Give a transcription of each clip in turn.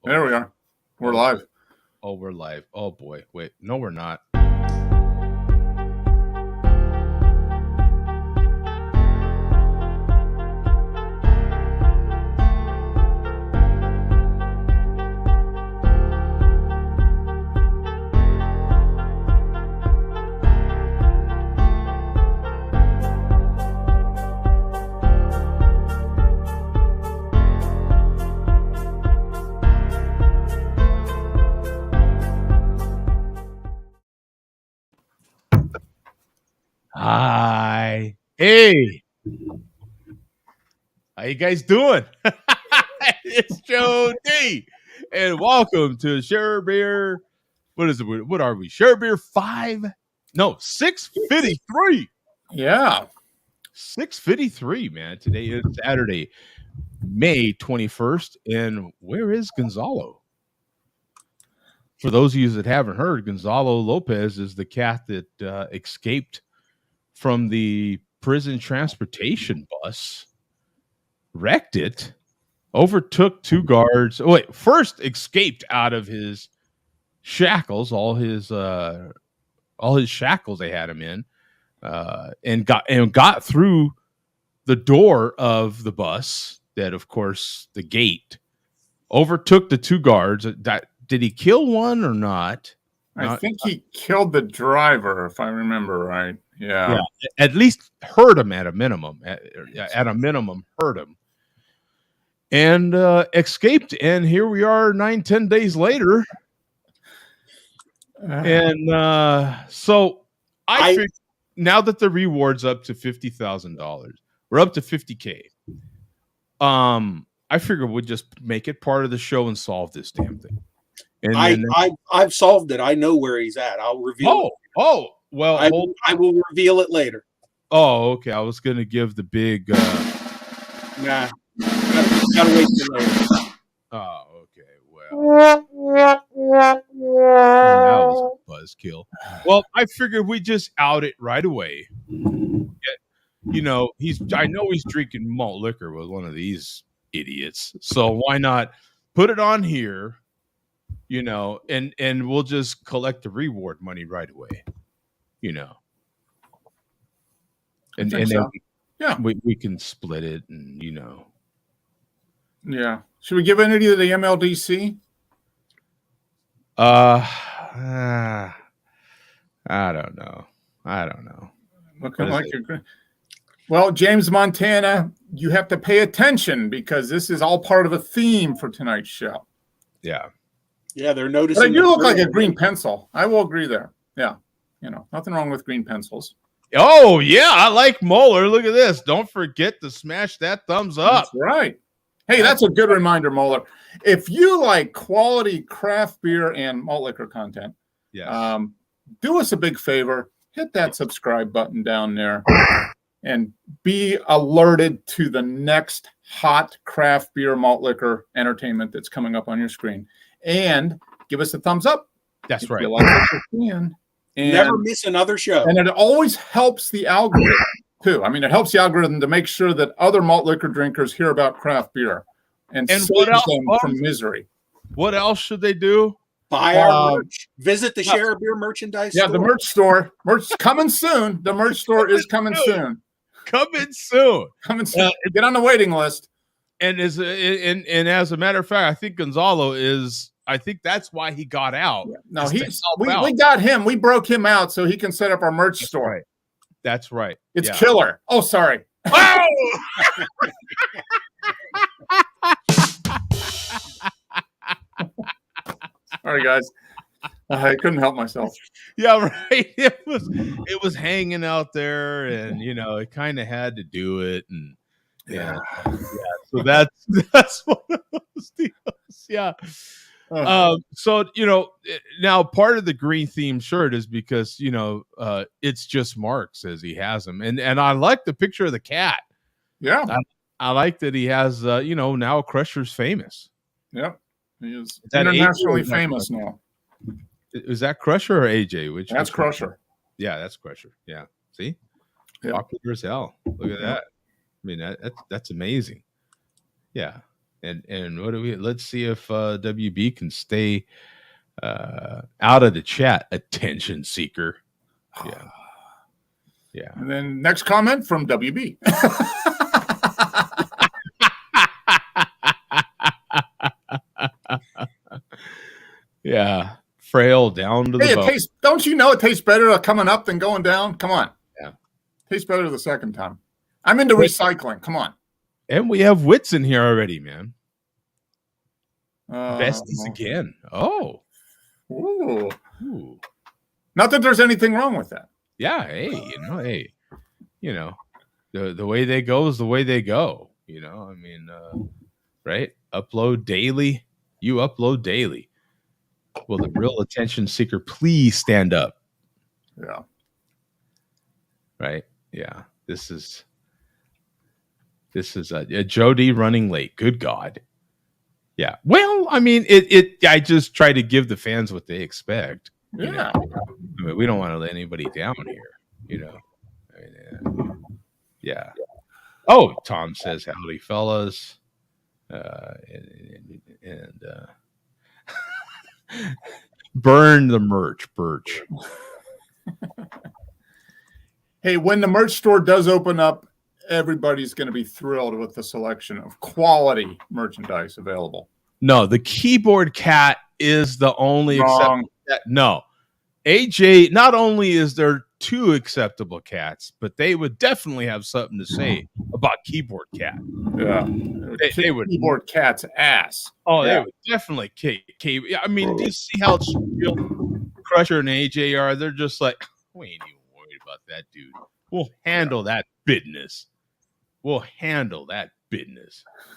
There we are. We're live. Oh, we're live. Oh boy. Wait. No, we're not. Hi. Hey. How you guys doing? It's Joe D. And welcome to Share Beer. What is it? What are we? Share Beer 5? No, 653. Yeah. 653, man. Today is Saturday, May 21st. And where is Gonzalo? For those of you that haven't heard, Gonzalo Lopez is the cat that escaped from the prison transportation bus, wrecked it, overtook two guards. Oh, wait, first escaped out of his shackles, all his shackles they had him in, and got through the door of the bus. That, of course, the gate, overtook the two guards. Did he kill one or not? I think he killed the driver, if I remember right. Yeah. At least hurt him at a minimum. At a minimum, hurt him. And escaped. And here we are 9-10 days later. And so I figured now that the reward's up to $50,000, we're up to $50K. I figured we'd just make it part of the show and solve this damn thing. And I've solved it. I know where he's at. I'll reveal it. Well, I will reveal it later. Oh, okay. I was gonna give the big Nah. Gotta wait till later. Oh, okay. Well, that was a buzzkill. Well, I figured we just out it right away. You know, I know he's drinking malt liquor with one of these idiots. So why not put it on here? You know, and we'll just collect the reward money right away. You know, and so. Then we can split it, and you know, yeah. Should we give any to the MLDC? I don't know. Looking like you're. Well, James Montana, you have to pay attention because this is all part of a theme for tonight's show. Yeah. Yeah, they're noticing. But you look like a green pencil. I will agree there. Yeah. You know, nothing wrong with green pencils. Oh, yeah. I like Moeller. Look at this. Don't forget to smash that thumbs up. That's right. Hey, that's a good reminder, Moeller. If you like quality craft beer and malt liquor content, do us a big favor. Hit that subscribe button down there and be alerted to the next hot craft beer malt liquor entertainment that's coming up on your screen. And give us a thumbs up. That's right. And never miss another show. And it always helps the algorithm, too. I mean, it helps the algorithm to make sure that other malt liquor drinkers hear about craft beer and saves them from misery. What else should they do? Buy our merch. Visit the Share Beer merchandise store. Yeah, the merch store. Merch coming soon. The merch store is coming soon. Coming soon. Get on the waiting list. And as a matter of fact, I think Gonzalo is. I think that's why he got out. Yeah. No, we got him. We broke him out so he can set up our merch store. Right. That's right. It's killer. Oh, sorry. Oh! Sorry, guys. I couldn't help myself. Yeah, right. It was hanging out there, and you know, it kind of had to do it, and so that's one of those deals. Yeah. So you know, now part of the green theme shirt is because you know it's just Mark says he has them, and I like the picture of the cat. Yeah, I like that he has you know, now Crusher's famous. Yeah, he is internationally famous now. Is that Crusher or AJ? That's Crusher. Yeah, that's Crusher. Yeah, see, popular as hell. Look at that. I mean, that's amazing. Yeah. And what do we? Let's see if WB can stay out of the chat. Attention seeker. Yeah. Yeah. And then next comment from WB. Yeah. Frail down to the bone. Don't you know it tastes better coming up than going down? Come on. Yeah. Tastes better the second time. I'm into recycling. Come on. And we have Wits in here already, man. Besties again. Oh. Ooh. Not that there's anything wrong with that. Yeah. Hey, the way they go is the way they go. I mean, right? Upload daily. You upload daily. Will the real attention seeker please stand up? Yeah. Right. Yeah. This is Jody running late. Good God. Yeah. Well, I mean, I just try to give the fans what they expect. Yeah. I mean, we don't want to let anybody down here. I mean, yeah. Oh, Tom says, howdy, fellas. And burn the merch, Birch. Hey, when the merch store does open up, everybody's going to be thrilled with the selection of quality merchandise available. No, the keyboard cat is the only Wrong. No. AJ, not only is there 2 acceptable cats, but they would definitely have something to say about keyboard cat. Yeah. They would keyboard cat's ass. Oh, yeah. They would definitely kick. I mean, do you see how Crusher and AJ are? They're just like, we ain't even worried about that dude. We'll handle that business.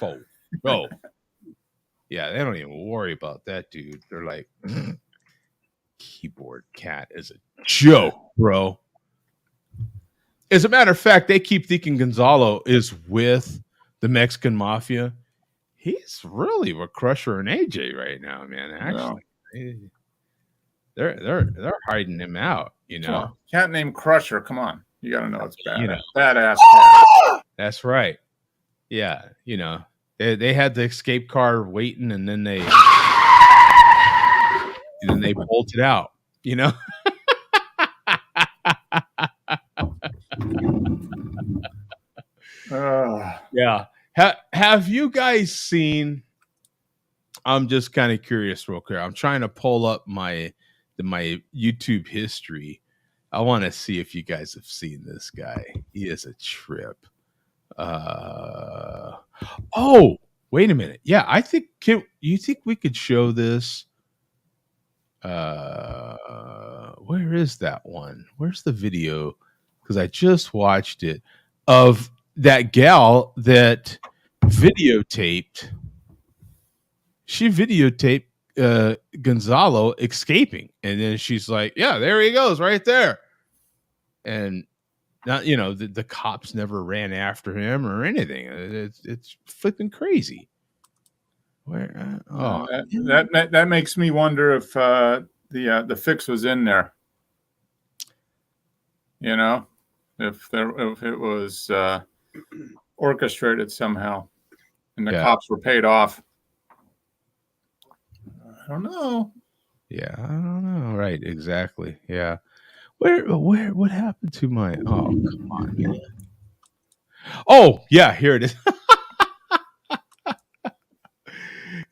Oh. Yeah, they don't even worry about that dude. They're like, keyboard cat is a joke, bro. As a matter of fact, they keep thinking Gonzalo is with the Mexican mafia. He's really with Crusher and AJ right now, man. Actually, they're hiding him out. Cat named Crusher. Come on, you got to know it's bad. Badass. That's right. Yeah, they had the escape car waiting, and then they bolted out. Yeah. Have you guys seen? I'm just kind of curious, real quick. I'm trying to pull up my YouTube history. I want to see if you guys have seen this guy. He is a trip. Oh, wait a minute. Yeah, I think. You think we could show this? Where is that one? Where's the video? Because I just watched it of that gal that videotaped. She videotaped Gonzalo escaping, and then she's like, "Yeah, there he goes, right there." And not, the cops never ran after him or anything. It's flipping crazy. Where? That makes me wonder if the fix was in there. If it was orchestrated somehow, and the cops were paid off. I don't know. Yeah, I don't know. Right, exactly. Yeah. What happened to my? Oh, come on, man. Oh, yeah, here it is.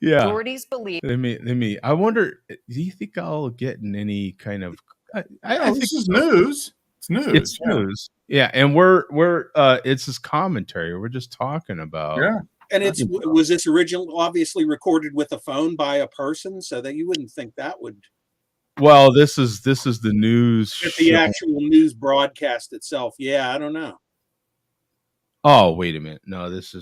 Yeah. Authorities believe. Let me. I wonder. Do you think I'll get in any kind of? I think this is news. It's news. It's news. Yeah, and we're it's this commentary. We're just talking about. Yeah. And was this obviously recorded with a phone by a person, so that you wouldn't think that would. Well, this is the news. The actual news broadcast itself. Yeah, I don't know. Oh, wait a minute. No, this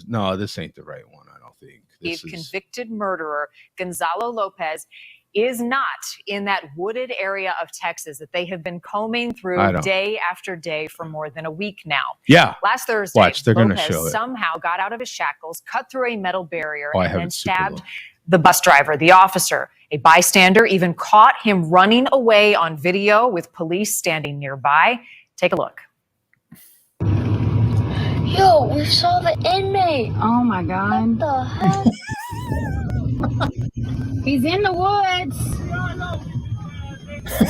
ain't the right one. I don't think. Convicted murderer Gonzalo Lopez is not in that wooded area of Texas that they have been combing through day after day for more than a week now. Yeah. Last Thursday, Lopez somehow got out of his shackles, cut through a metal barrier, and then stabbed the bus driver, the officer. A bystander even caught him running away on video with police standing nearby. Take a look. Yo, we saw the inmate. Oh my God. What the heck? He's in the woods.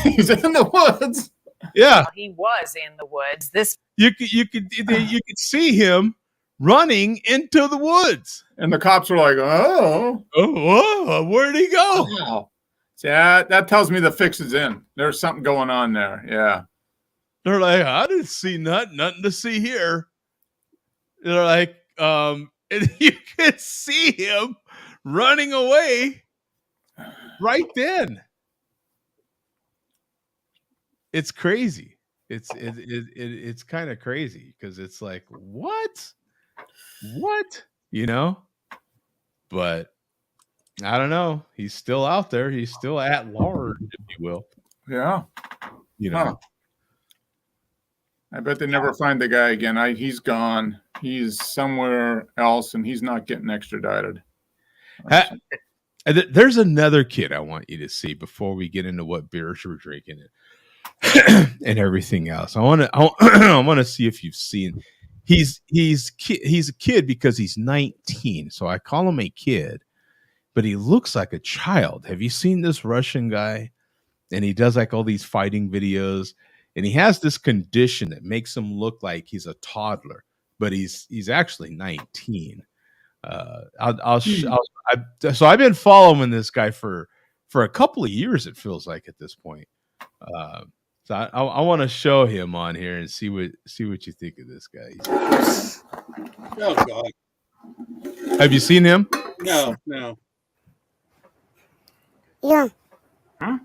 He's in the woods. Yeah, he was in the woods. you could see him running into the woods, and the cops were like, "Oh, where'd he go?" Wow. Yeah, that tells me the fix is in. There's something going on there. Yeah. They're like, I didn't see nothing to see here. They're like, and you could see him running away right then. It's crazy. It's kind of crazy because it's like, what? You know? But I don't know. He's still out there. He's still at large, if you will. Yeah. You know. Huh. I bet they never find the guy again. He's gone. He's somewhere else, and he's not getting extradited. There's another kid I want you to see before we get into what beers we're drinking and everything else. I want to see if you've seen. He's a kid because he's 19, so I call him a kid, but he looks like a child. Have you seen this Russian guy? And he does like all these fighting videos. And he has this condition that makes him look like he's a toddler, but he's actually 19. So I've been following this guy for a couple of years. It feels like at this point. So I want to show him on here and see what you think of this guy. Oh God! Have you seen him? No. Yeah. Huh?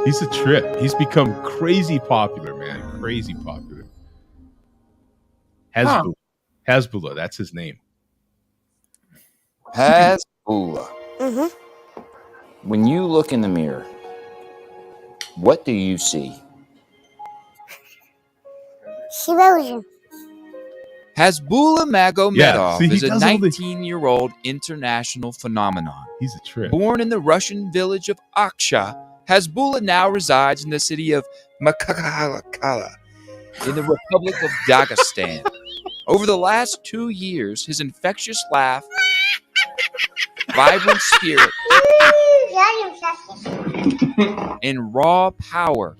He's a trip. He's become crazy popular, man. Crazy popular. Hasbullah, that's his name. Hasbullah. Mm-hmm. When you look in the mirror, what do you see? Erosion. Hasbullah Magomedov is a does all the- 19-year-old international phenomenon. He's a trip. Born in the Russian village of Aksha, Hasbullah now resides in the city of Makakala in the Republic of Dagestan. Over the last 2 years, his infectious laugh, vibrant spirit, and raw power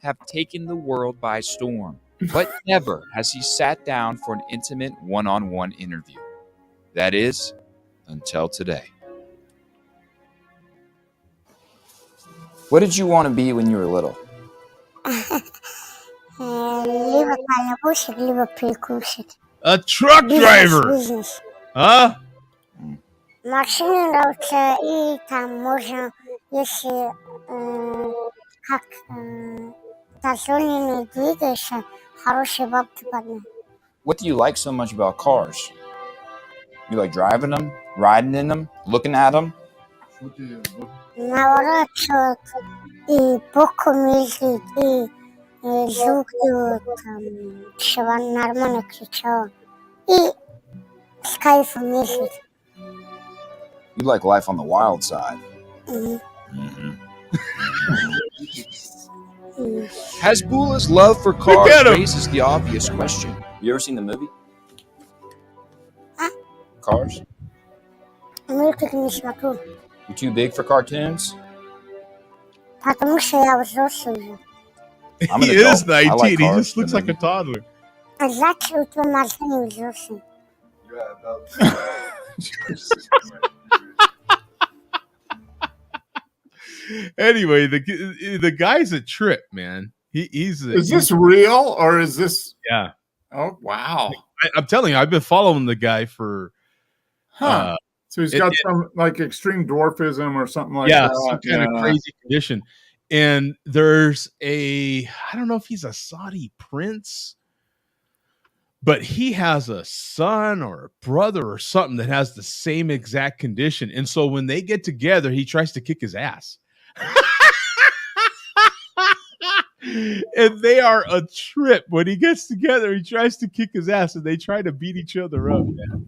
have taken the world by storm. But never has he sat down for an intimate one-on-one interview. That is, until today. What did you want to be when you were little? A truck driver. Business. Huh? Машины нравятся, и там можно, если как дозволено двигаешься, хорошие бабки поднимают. What do you like so much about cars? You like driving them, riding in them, looking at them? Наворачивают, и боком ездит, и звук там, чтобы нормально кричал. И с кайфом ездит. You like life on the wild side. Hasbullah's love for cars raises the obvious question. You ever seen the movie? Huh? Cars? Мультик не смотрю, You too big for cartoons? потому что я взрослый уже. I'm an He is adult. I 19. like He cars, just looks the like a toddler. А значит, у тебя мозги не взрослый. Anyway, the guy's a trip, man. Is this real or is this? Yeah. Oh wow! I'm telling you, I've been following the guy for. So he's got some like extreme dwarfism or something like that. Some kind of crazy condition. And there's I don't know if he's a Saudi prince, but he has a son or a brother or something that has the same exact condition. And so when they get together, he tries to kick his ass. And they are a trip. When he gets together, he tries to kick his ass and they try to beat each other up, man.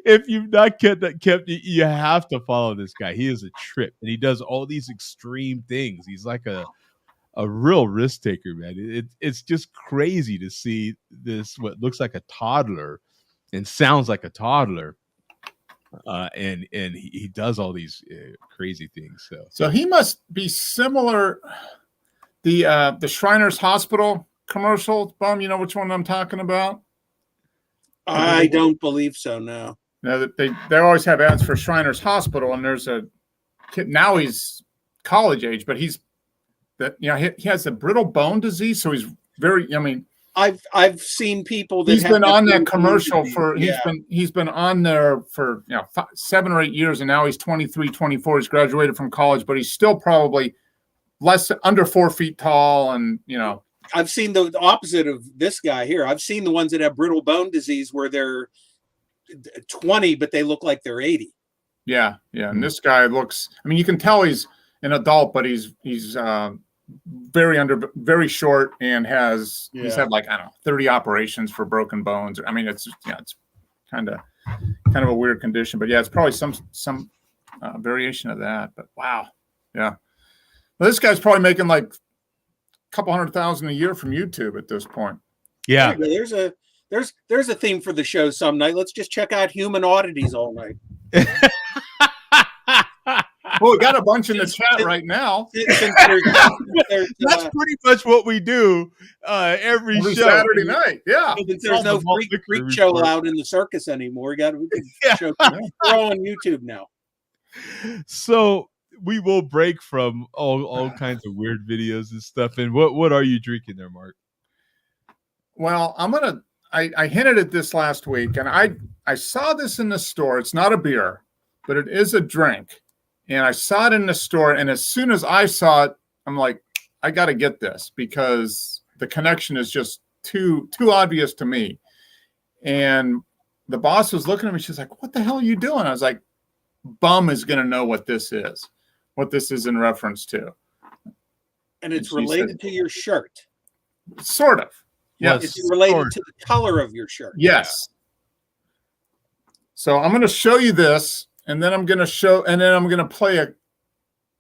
If you've not kept you have to follow this guy. He is a trip, and he does all these extreme things. He's like a real risk taker, man. It's just crazy to see this, what looks like a toddler and sounds like a toddler. And he does all these crazy things. So he must be similar. The Shriners Hospital commercial, Bum, you know which one I'm talking about? I don't believe so. No. No, they always have ads for Shriners Hospital, and there's a kid now. He's college age, but he has a brittle bone disease, so he's very. I mean, I've seen people that he's been on that commercial for. He's been on there for 7 or 8 years, and now he's 23, 24. He's graduated from college, but he's still probably under 4 feet tall, and I've seen the opposite of this guy here. I've seen the ones that have brittle bone disease where they're 20, but they look like they're 80. Yeah. And this guy looks, I mean, you can tell he's an adult, but he's very short, and he's had 30 operations for broken bones. I mean, it's kind of a weird condition, but it's probably some variation of that. But wow. Yeah. Well, this guy's probably making like couple $100,000 a year from YouTube at this point. Yeah, there's a theme for the show some night. Let's just check out human oddities all night. Well, we got a bunch in the chat right now. That's pretty much what we do every show. Saturday night. Yeah, there's no freak show out in the circus anymore. We can show throw on YouTube now. So we will break from all kinds of weird videos and stuff. And what are you drinking there, Mark? Well, I hinted at this last week, and I saw this in the store. It's not a beer, but it is a drink. And I saw it in the store, and as soon as I saw it, I'm like, I got to get this because the connection is just too obvious to me. And the boss was looking at me. She's like, "What the hell are you doing?" I was like, "Bum is going to know what this is in reference to." And it's related to your shirt. Sort of. Yes. It's related to the color of your shirt. Yes. So I'm going to show you this, and then I'm going to play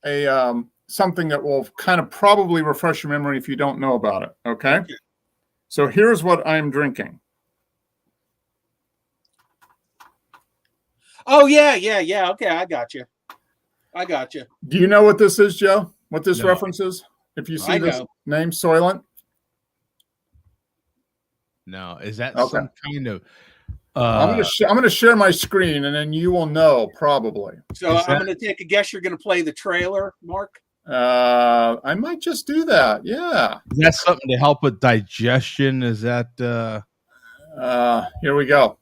a something that will kind of probably refresh your memory if you don't know about it. Okay. So here's what I'm drinking. Oh yeah. Okay, I got you. Do you know what this is, Joe? What this reference is? If you see this name, Soylent. No, is that some kind of? I'm going to share my screen, and then you will know probably. So I'm going to take a guess. You're going to play the trailer, Mark. I might just do that. Yeah. Is that something to help with digestion? Is that? Here we go.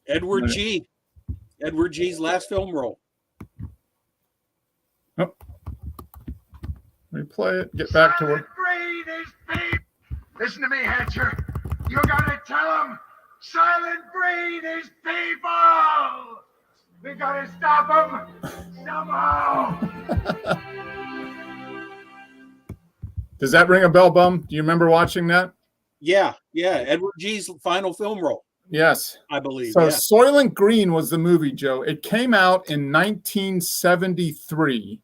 Edward G's last film role. Oh. Let me play it. Get back to work. Listen to me, Hatcher. You gotta tell them Silent breed is people. We gotta stop them somehow. Does that ring a bell, Bum? Do you remember watching that? Yeah. Edward G's final film role. Yes, I believe. So Soylent Green was the movie, Joe. It came out in 1973.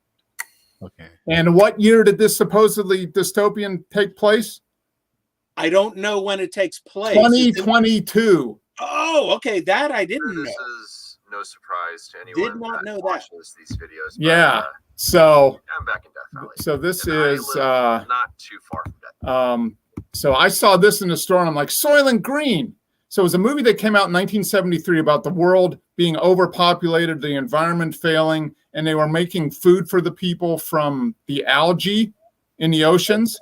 Okay. And what year did this supposedly dystopian take place? I don't know when it takes place. 2022. Oh, okay. That I didn't know. This is no surprise to anyone. Did not know that. Watches these videos. But, yeah. So I'm back in Death Valley. So this and is not too far from Death Valley. So I saw this in the store, and I'm like, Soylent Green. So it was a movie that came out in 1973 about the world being overpopulated, the environment failing, and they were making food for the people from the algae in the oceans.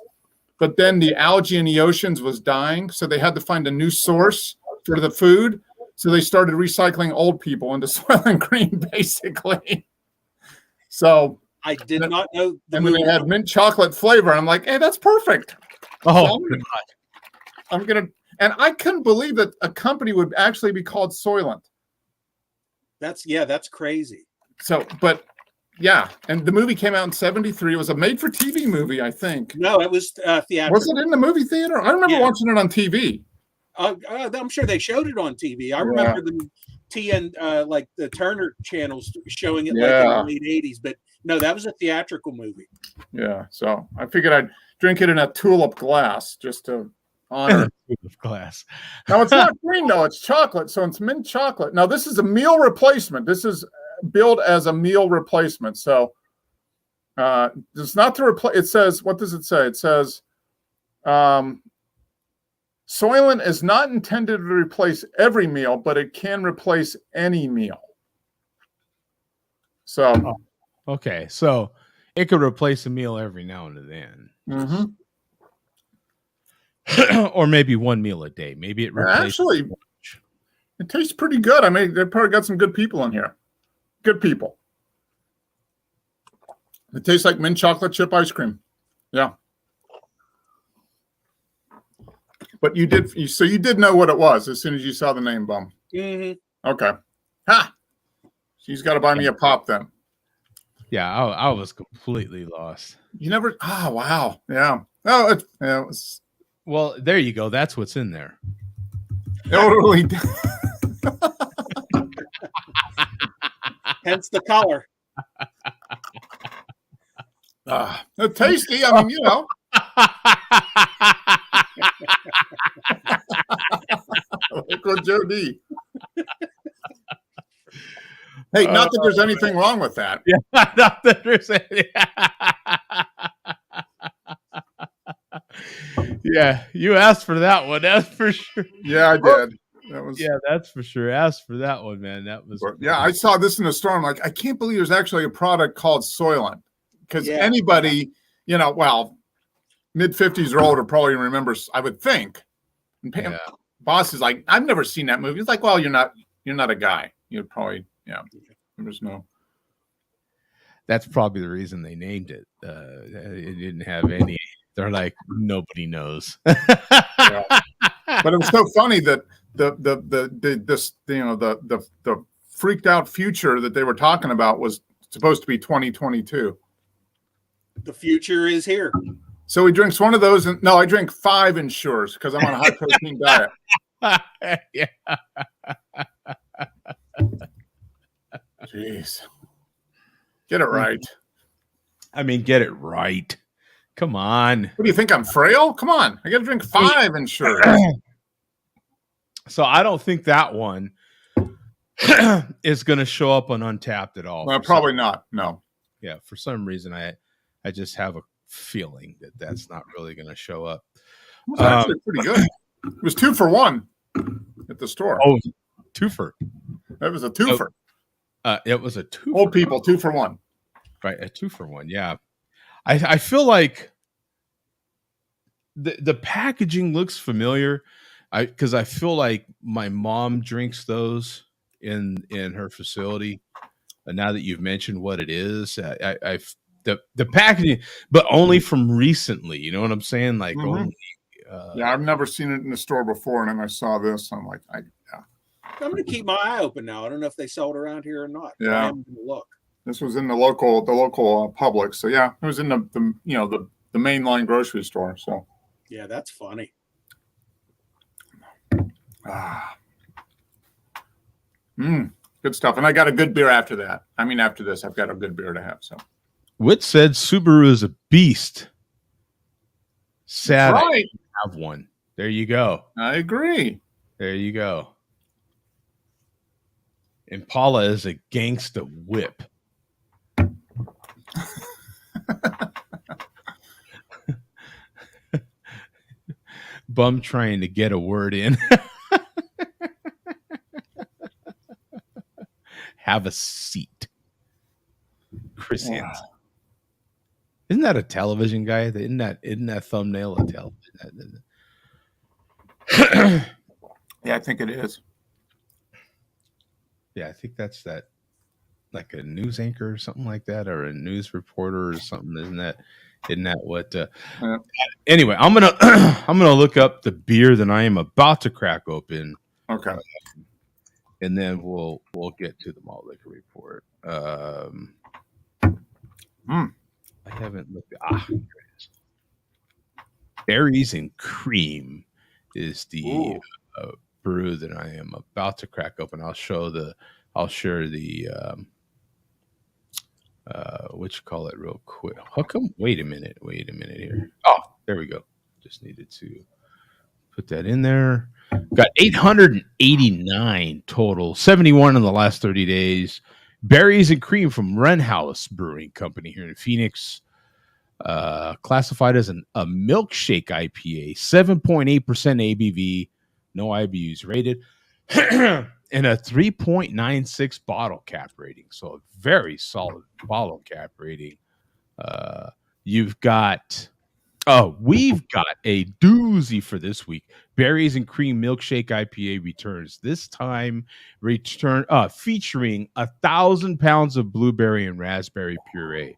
But then the algae in the oceans was dying, so they had to find a new source for the food. So they started recycling old people into Soylent Green, basically. So I did not know. And then they had mint chocolate flavor. And I'm like, hey, that's perfect. Oh, so I'm gonna. And I couldn't believe that a company would actually be called Soylent. That's crazy. So, but yeah, and the movie came out in 73. It was a made-for-TV movie, I think. No, it was theatrical. Was it in the movie theater? I remember watching it on TV. I'm sure they showed it on TV. I remember them TN like the Turner channels showing it like in the late 80s, but no, that was a theatrical movie. Yeah, so I figured I'd drink it in a tulip glass just to honor tulip glass. Now it's not green though; it's chocolate, so it's mint chocolate. Now this is a meal replacement. This is billed as a meal replacement, so it's not to replace. It says, what does it say? It says, Soylent is not intended to replace every meal, but it can replace any meal. So, okay, so it could replace a meal every now and then, or maybe one meal a day. Maybe it replaces. Actually, it tastes pretty good. I mean, they've probably got some good people in here. Good people. It tastes like mint chocolate chip ice cream. Yeah. But you did know what it was as soon as you saw the name, Bum. Mm-hmm. Okay. Ha! She's got to buy me a pop then. Yeah, I was completely lost. You never. Oh, wow. Yeah. Oh, it was. Well, there you go. That's what's in there. Totally. Hence the color. It's tasty. I mean, you know. Liquid Joe D. Hey, not that there's anything wrong with that. Yeah, not that there's any. Yeah, you asked for that one. That's for sure. Yeah, I did. That was, yeah, that's for sure. Asked for that one, man. That was. Yeah, I saw this in the store. I'm like, I can't believe there's actually a product called Soylent. Because anybody, you know, well, mid-50s or older probably remembers, I would think. And Boss is like, I've never seen that movie. It's like, well, you're not a guy. You'd probably, there's no. That's probably the reason they named it. It didn't have any. They're like, nobody knows. Yeah. But it was so funny that the freaked out future that they were talking about was supposed to be 2022. The future is here. So he drinks one of those, and no, I drink 5 Ensures because I'm on a high protein diet. Yeah. Jeez, get it right. I mean, get it right. Come on. What do you think? I'm frail? Come on, I got to drink 5 Ensures. So I don't think that one is going to show up on Untapped at all. Well, probably not. No. Yeah, for some reason I just have a feeling that that's not really going to show up. It was actually pretty good. It was 2 for 1 at the store. Oh, 2 for. That was a 2 for. It was a 2. Old people 2 for 1. Right, a 2 for 1. Yeah, I feel like the packaging looks familiar. Because I feel like my mom drinks those in her facility. And now that you've mentioned what it is, the packaging, but only from recently. You know what I'm saying? Like only. Yeah, I've never seen it in the store before, and then I saw this. I'm like, I'm going to keep my eye open now. I don't know if they sell it around here or not. Yeah, I'm going to look. This was in the local Publix. So yeah, it was in the mainline grocery store. So yeah, that's funny. Good stuff. And I got a good beer after that. I mean, after this, I've got a good beer to have. So Wit said Subaru is a beast. Sad I didn't have one. There you go. I agree. There you go. Impala is a gangsta whip. Bum trying to get a word in. Have a seat. Chris Hansen. Isn't that a television guy? Isn't that thumbnail a television? Yeah, I think it is. Yeah, I think that's that, like a news anchor or something like that, or a news reporter or something. Isn't that what? Anyway, I'm gonna look up the beer that I am about to crack open. Okay. And then we'll get to the malt liquor report. I haven't looked. Here it is. Berries and Cream is the brew that I am about to crack open. I'll share the what you call it real quick. How come? Wait a minute here. Oh, there we go. Just needed to put that in there. Got 889 total, 71 in the last 30 days. Berries and cream from Wren House Brewing Company here in Phoenix. Classified as a milkshake IPA, 7.8% ABV, no IBUs rated, and a 3.96 bottle cap rating. So a very solid bottle cap rating. We've got a doozy for this week. Berries and cream milkshake IPA returns. This time featuring 1,000 pounds of blueberry and raspberry puree,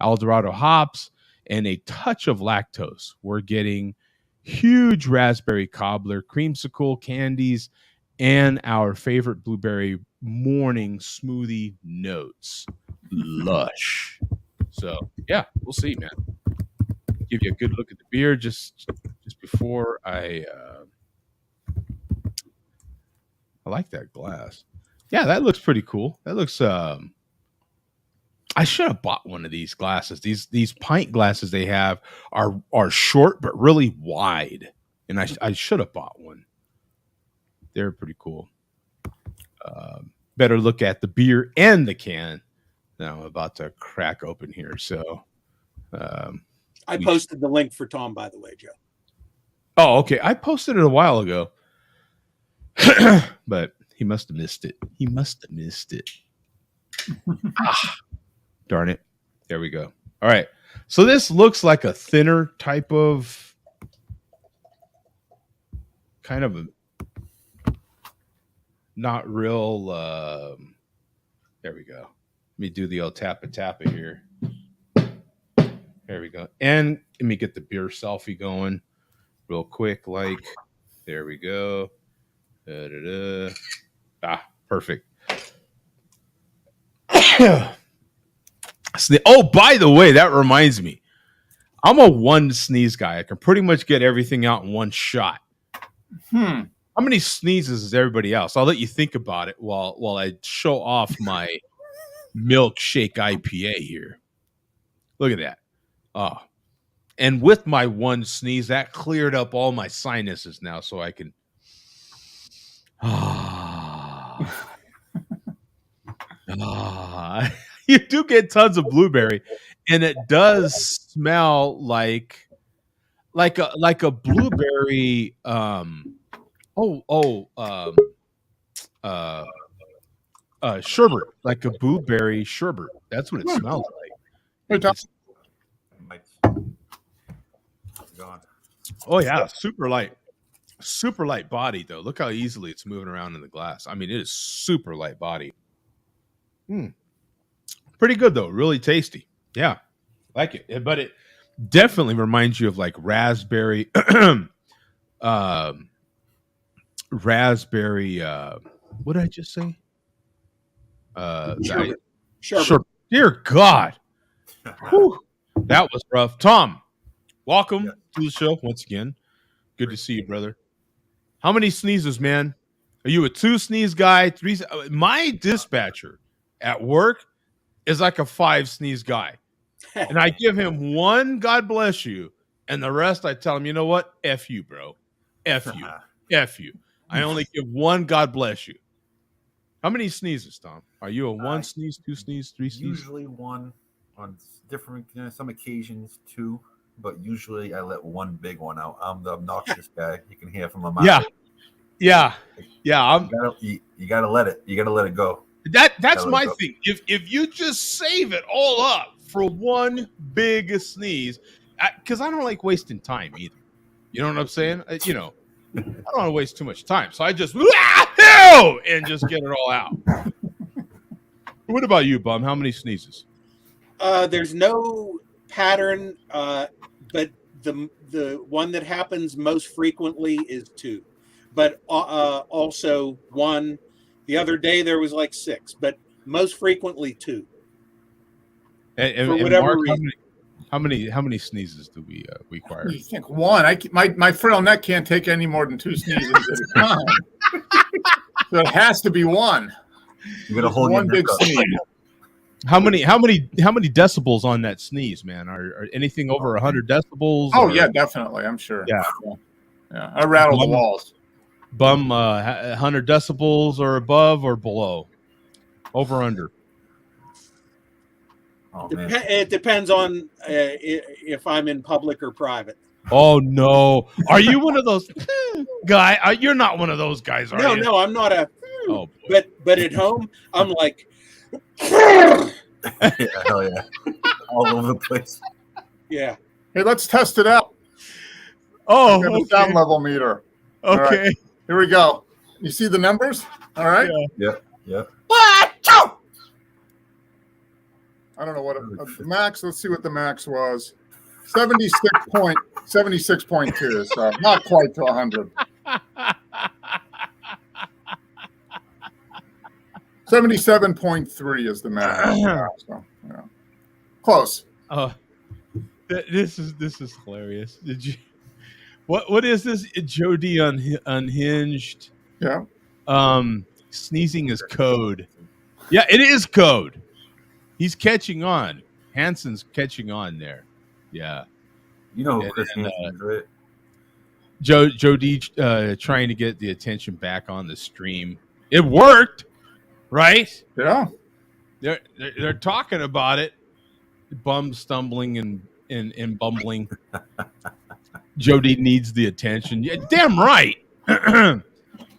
Eldorado hops, and a touch of lactose. We're getting huge raspberry cobbler, creamsicle candies, and our favorite blueberry morning smoothie notes. Lush. So, yeah, we'll see, man. Give you a good look at the beer just before I like that glass. Yeah, that looks pretty cool. That looks I should have bought one of these glasses. These pint glasses they have are short but really wide, and I should have bought one. They're pretty cool. Better look at the beer and the can. Now I'm about to crack open here. So I posted the link for Tom, by the way, Joe. Oh, okay. I posted it a while ago, but he must have missed it. Darn it. There we go. All right. So this looks like a thinner type of kind of a not real. There we go. Let me do the old tappa here. There we go. And let me get the beer selfie going real quick. Like, there we go. Perfect. Oh, by the way, that reminds me. I'm a one sneeze guy. I can pretty much get everything out in one shot. How many sneezes is everybody else? I'll let you think about it while I show off my milkshake IPA here. Look at that. Oh, and with my one sneeze, that cleared up all my sinuses now, so I can. You do get tons of blueberry, and it does smell like a blueberry. Sherbet, like a blueberry sherbet. That's what it smells like. Oh yeah, super light body though. Look how easily it's moving around in the glass. I mean, it is super light body. Pretty good though, really tasty. Yeah, like it. But it definitely reminds you of like raspberry, raspberry. What did I just say? Sherbet. Dear God, whew, that was rough. Tom, welcome to the show once again. Good to see you, brother. How many sneezes, man? Are you a 2 sneeze guy? 3? My dispatcher at work is like a 5 sneeze guy. And I give him 1, God bless you. And the rest, I tell him, you know what? F you, bro. F you. F you. I only give 1, God bless you. How many sneezes, Tom? Are you a 1 sneeze, 2 sneeze, 3 sneeze? Usually 1 on different, some occasions 2. But usually I let 1 big one out. I'm the obnoxious guy. You can hear from my mouth. Yeah. You gotta let it. You gotta let it go. That's my thing. If you just save it all up for 1 big sneeze, because I don't like wasting time either. You know what I'm saying? I don't want to waste too much time, so I just and just get it all out. What about you, Bum? How many sneezes? There's no pattern, but the one that happens most frequently is 2, but also 1. The other day there was like 6, but most frequently 2. And for whatever Mark, reason. How many sneezes do we require? I think 1. My frail neck can't take any more than 2 sneezes at a time. So it has to be one. You got to hold one big sneeze. How many decibels on that sneeze, man? Are anything over 100 decibels? Oh yeah, definitely. I'm sure. Yeah. I rattle the walls. 100 decibels or above or below? Over under. Oh, man. It depends on if I'm in public or private. Oh no! Are you one of those guy? You're not one of those guys, are you? No, I'm not a. Oh, but at home, I'm like. Yeah, hell yeah, all over the place. Yeah. Hey, let's test it out. Oh, okay. Sound level meter. Okay. Right. Here we go. You see the numbers? All right. Yeah. I don't know what max. Let's see what the max was. 76.2. So not quite to 100. 77.3 is the max. So, yeah. Close. This is hilarious. Did you? What is this? Jody unhinged. Yeah. Sneezing is code. Yeah, it is code. He's catching on. Hanson's catching on there. Yeah. You know who Chris Hansen is, right? Jody trying to get the attention back on the stream. It worked, right? Yeah. They're talking about it. Bum stumbling and bumbling. Jody needs the attention. Yeah, damn right.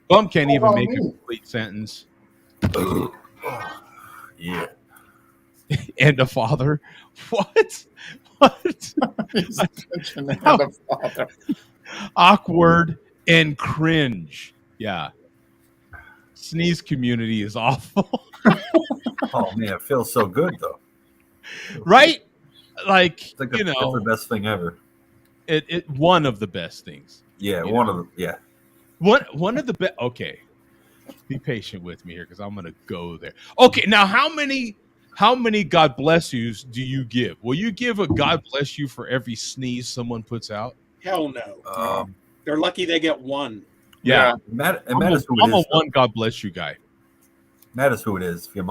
Bum can't even make a complete sentence. Yeah. And a father. What? Awkward and cringe. Yeah. Sneeze community is awful. Oh man, it feels so good though. Right? Like, it's the best thing ever. It one of the best things. Yeah, one of the One of the best. Okay. Be patient with me here because I'm gonna go there. Okay, now how many God bless yous do you give? Will you give a God bless you for every sneeze someone puts out? Hell no. They're lucky they get one. Yeah. Matt I'm is who it a is, one God bless you guy. Matt is who it is. If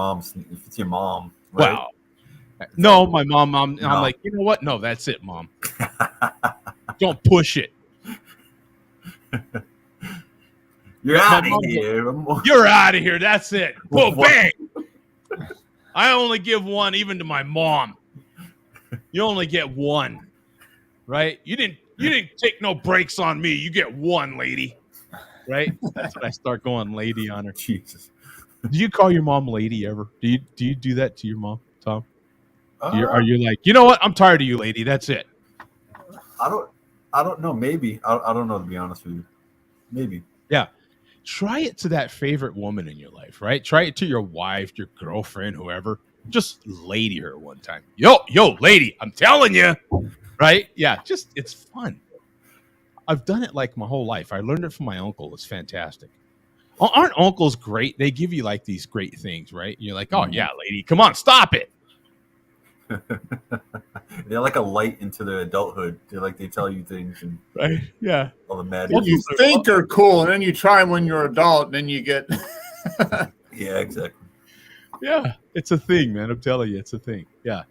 it's your mom. Right? Wow. No, my mom. I'm like, you know what? No, that's it, Mom. Don't push it. You're out of here. You're out of here. That's it. Boom, bang. I only give one, even to my mom. You only get one, right? You didn't take no breaks on me. You get one, lady. Right? That's when I start going lady on her. Jesus. Do you call your mom lady ever? Do you do that to your mom, Tom? Are you like, you know what? I'm tired of you, lady. That's it. I don't know. Maybe. I don't know, to be honest with you. Maybe. Yeah. Try it to that favorite woman in your life, right? Try it to your wife, your girlfriend, whoever. Just lady her one time. Yo, lady, I'm telling you. Right? Yeah, it's fun. I've done it like my whole life. I learned it from my uncle. It's fantastic. Aren't uncles great? They give you like these great things, right? You're like, oh, yeah, lady, come on, stop it. They're like a light into their adulthood. They tell you things and right, yeah. All the mad. Well, you think are cool, and then you try when you're adult, and then you get. Yeah, exactly. Yeah, it's a thing, man. I'm telling you, it's a thing. Yeah,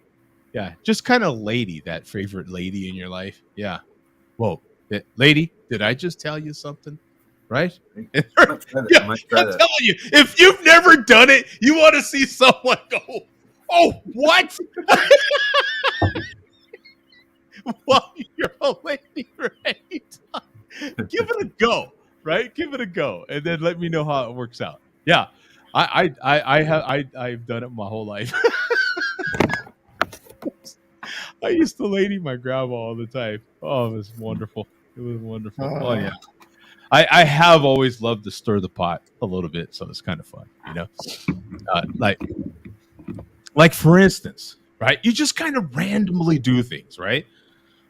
just kind of lady, that favorite lady in your life. Yeah. Whoa, lady, did I just tell you something? Right? I'm telling you, if you've never done it, you want to see someone go, oh, what? Well, you're a lady, right? Give it a go, right? Give it a go, and then let me know how it works out. Yeah, I've done it my whole life. I used to lady my grandma all the time. Oh, it was wonderful. It was wonderful. Oh yeah. I have always loved to stir the pot a little bit, so it's kind of fun, you know. Like for instance, right? You just kind of randomly do things, right?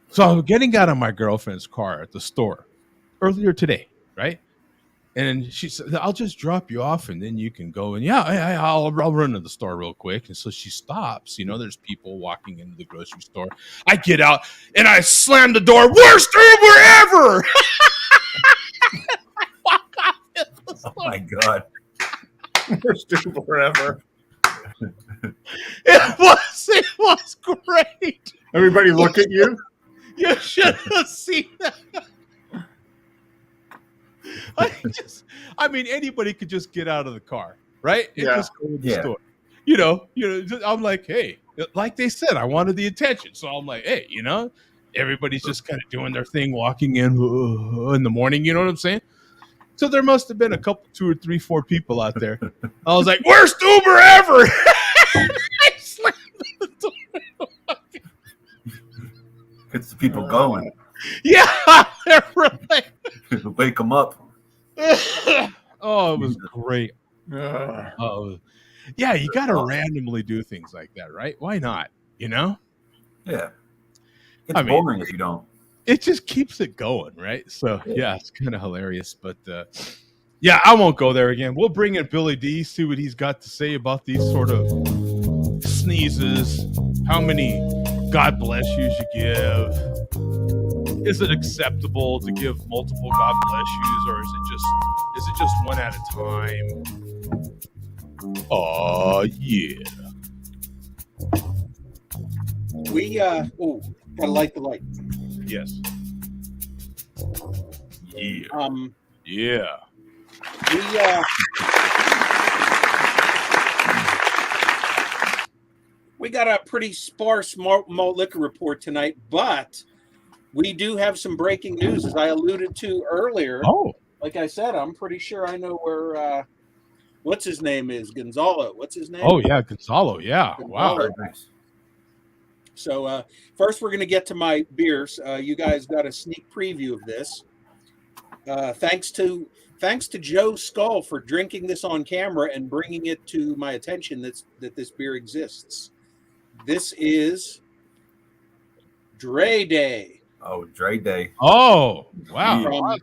So I'm getting out of my girlfriend's car at the store earlier today, right? And she said, "I'll just drop you off, and then you can go." And I'll run to the store real quick. And so she stops. You know, there's people walking into the grocery store. I get out and I slam the door. Worst Uber ever. Walk off in the store. my God. Worst Uber ever. It was great. Everybody look at you. You should have seen that. I mean, anybody could just get out of the car, right? And just go to the store. You know, I'm like, hey, like they said, I wanted the attention. So I'm like, hey, everybody's just kind of doing their thing, walking in the morning. You know what I'm saying? So there must have been a couple, 2 or 3, 4 people out there. I was like, worst Uber ever. I slammed the door. Gets the people going. Yeah, they were like, wake them up. Oh, it was great. Yeah, you got to randomly do things like that, right? Why not? Yeah. It's boring if you don't. It just keeps it going, right? So, yeah, it's kind of hilarious. But, yeah, I won't go there again. We'll bring in Billy D, see what he's got to say about these sort of sneezes. How many God bless yous you give? Is it acceptable to give multiple God bless yous, or is it just one at a time? Oh, yeah. We gotta light the light. Yes. Yeah. Yeah. We got a pretty sparse malt liquor report tonight, but we do have some breaking news, as I alluded to earlier. Oh. Like I said, I'm pretty sure I know where what's his name is. Gonzalo. What's his name? Oh, yeah, Gonzalo. Yeah. Gonzalo. Wow. Nice. So first we're going to get to my beers. You guys got a sneak preview of this. Thanks to Joe Skull for drinking this on camera and bringing it to my attention that this beer exists. This is Dre Day. Oh, Dre Day. Oh, wow.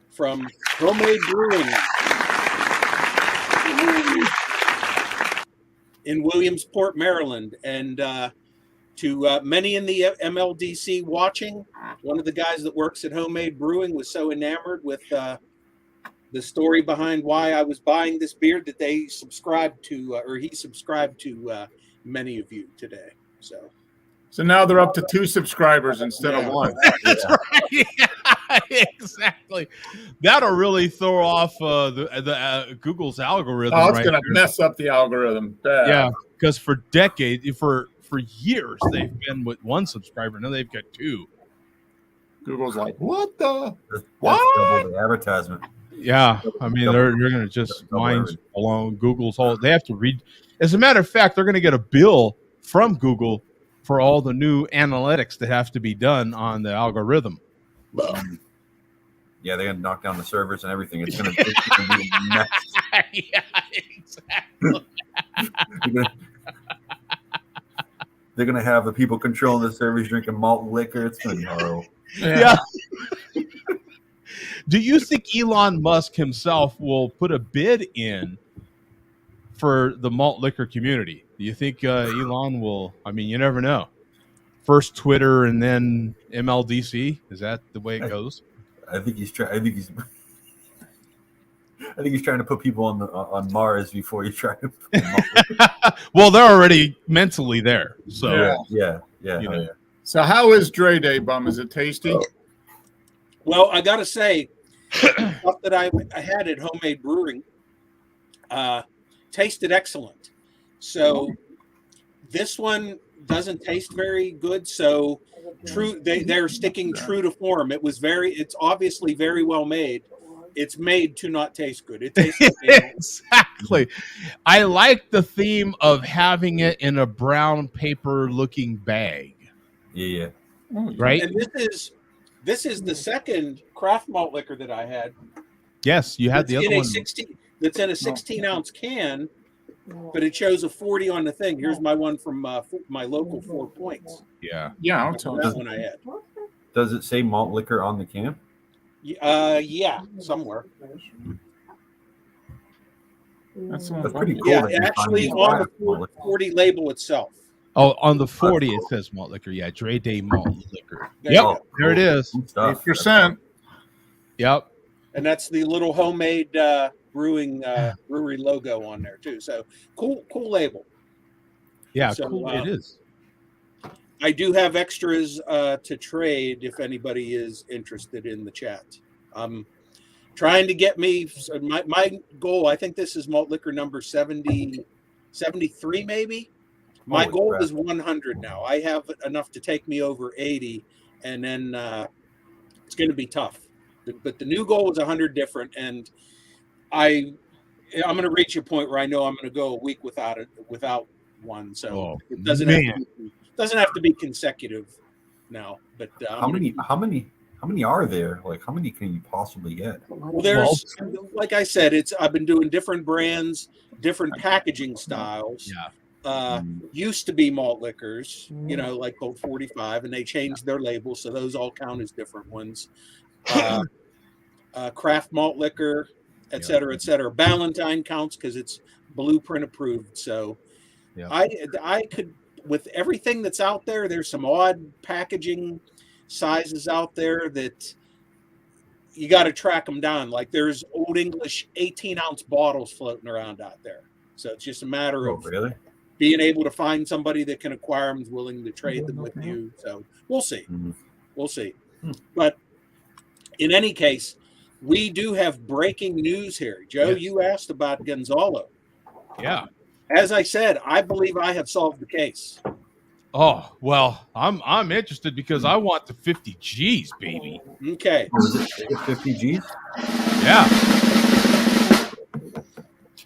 From Homemade Brewing in Williamsport, Maryland. And to many in the MLDC watching, one of the guys that works at Homemade Brewing was so enamored with the story behind why I was buying this beer that they subscribed to, or he subscribed to many of you today. So now they're up to 2 subscribers instead of 1. That's right. Yeah, exactly. That'll really throw off the Google's algorithm. Oh, it's going to mess up the algorithm. Bad. Yeah, because for decades, for years, they've been with 1 subscriber. Now they've got 2. Google's like, what the? What? The advertisement. Yeah, I mean, you're going to just mind along Google's whole. They have to read. As a matter of fact, they're going to get a bill from Google for all the new analytics that have to be done on the algorithm. Yeah, they're going to knock down the servers and everything. It's going to be a mess. Yeah, exactly. They're going to have the people controlling the servers drinking malt liquor. It's going to be horrible. Yeah. Do you think Elon Musk himself will put a bid in for the malt liquor community? Do you think Elon will? I mean, you never know. First Twitter and then MLDC. Is that the way it goes? I think he's trying. I think he's trying to put people on Mars before he's trying to. Well, they're already mentally there. So yeah. So how is Dre Day, Bum? Is it tasty? Well, I got to say, stuff that I had at Homemade Brewing tasted excellent. So this one doesn't taste very good. So they're sticking true to form. It's obviously very well made. It's made to not taste good. It tastes exactly. I like the theme of having it in a brown paper looking bag. Yeah. Right. And this is the second craft malt liquor that I had. Yes, you had the other one. That's in a 16-ounce can, but it shows a 40 on the thing. Here's my one from my local 4 Points. Yeah. I'll tell you. That one I had. Does it say malt liquor on the can? Yeah, somewhere. That's pretty cool. Yeah, actually on the 40 label itself. Oh, on the 40 it says malt liquor. Yeah, Dre Day malt liquor. Yep, there it is. 8%. Yep. And that's the little homemade brewing brewery logo on there too. So cool label. Yeah, so, cool. It is. I do have extras to trade if anybody is interested in the chat. Trying to get me my goal. I think this is malt liquor number 73, maybe. My goal is 100 now. I have enough to take me over 80, and then it's going to be tough. But the new goal is 100 different, and I'm going to reach a point where I know I'm going to go a week without one. So it doesn't have to be consecutive now. But how many are there? Like, how many can you possibly get? Well, there's, like I said, I've been doing different brands, different packaging styles. Yeah. Used to be malt liquors, like Boat 45, and they changed their labels, so those all count as different ones. Craft malt liquor, et cetera, et cetera. Ballantine counts because it's blueprint approved. So I could, with everything that's out there, there's some odd packaging sizes out there that you got to track them down. Like there's Old English 18-ounce bottles floating around out there. So it's just a matter of being able to find somebody that can acquire them, is willing to trade them with you. So we'll see. We'll see. But in any case, we do have breaking news here. Joe, you asked about Gonzalo. Yeah. As I said, I believe I have solved the case. Oh, well, I'm interested because I want the 50 G's, baby. Okay. 50 G's? Yeah.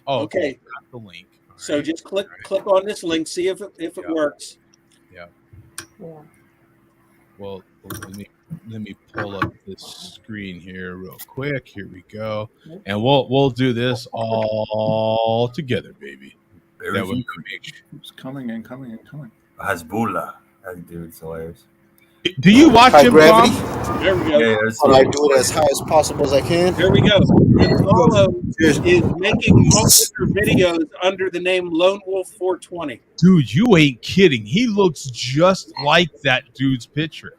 Oh, okay. Got the link. All so just click on this link, see if it works. Yeah. Well, let me pull up this screen here real quick. Here we go. And we'll do this all together, baby. It's coming and coming and coming. Hezbollah. That dude's hilarious. Do you watch him, gravity? Tom? There we go. Yeah, I do it as high as possible as I can. There we go. Gonzalo is making malt liquor videos under the name Lone Wolf 420. Dude, you ain't kidding. He looks just like that dude's picture.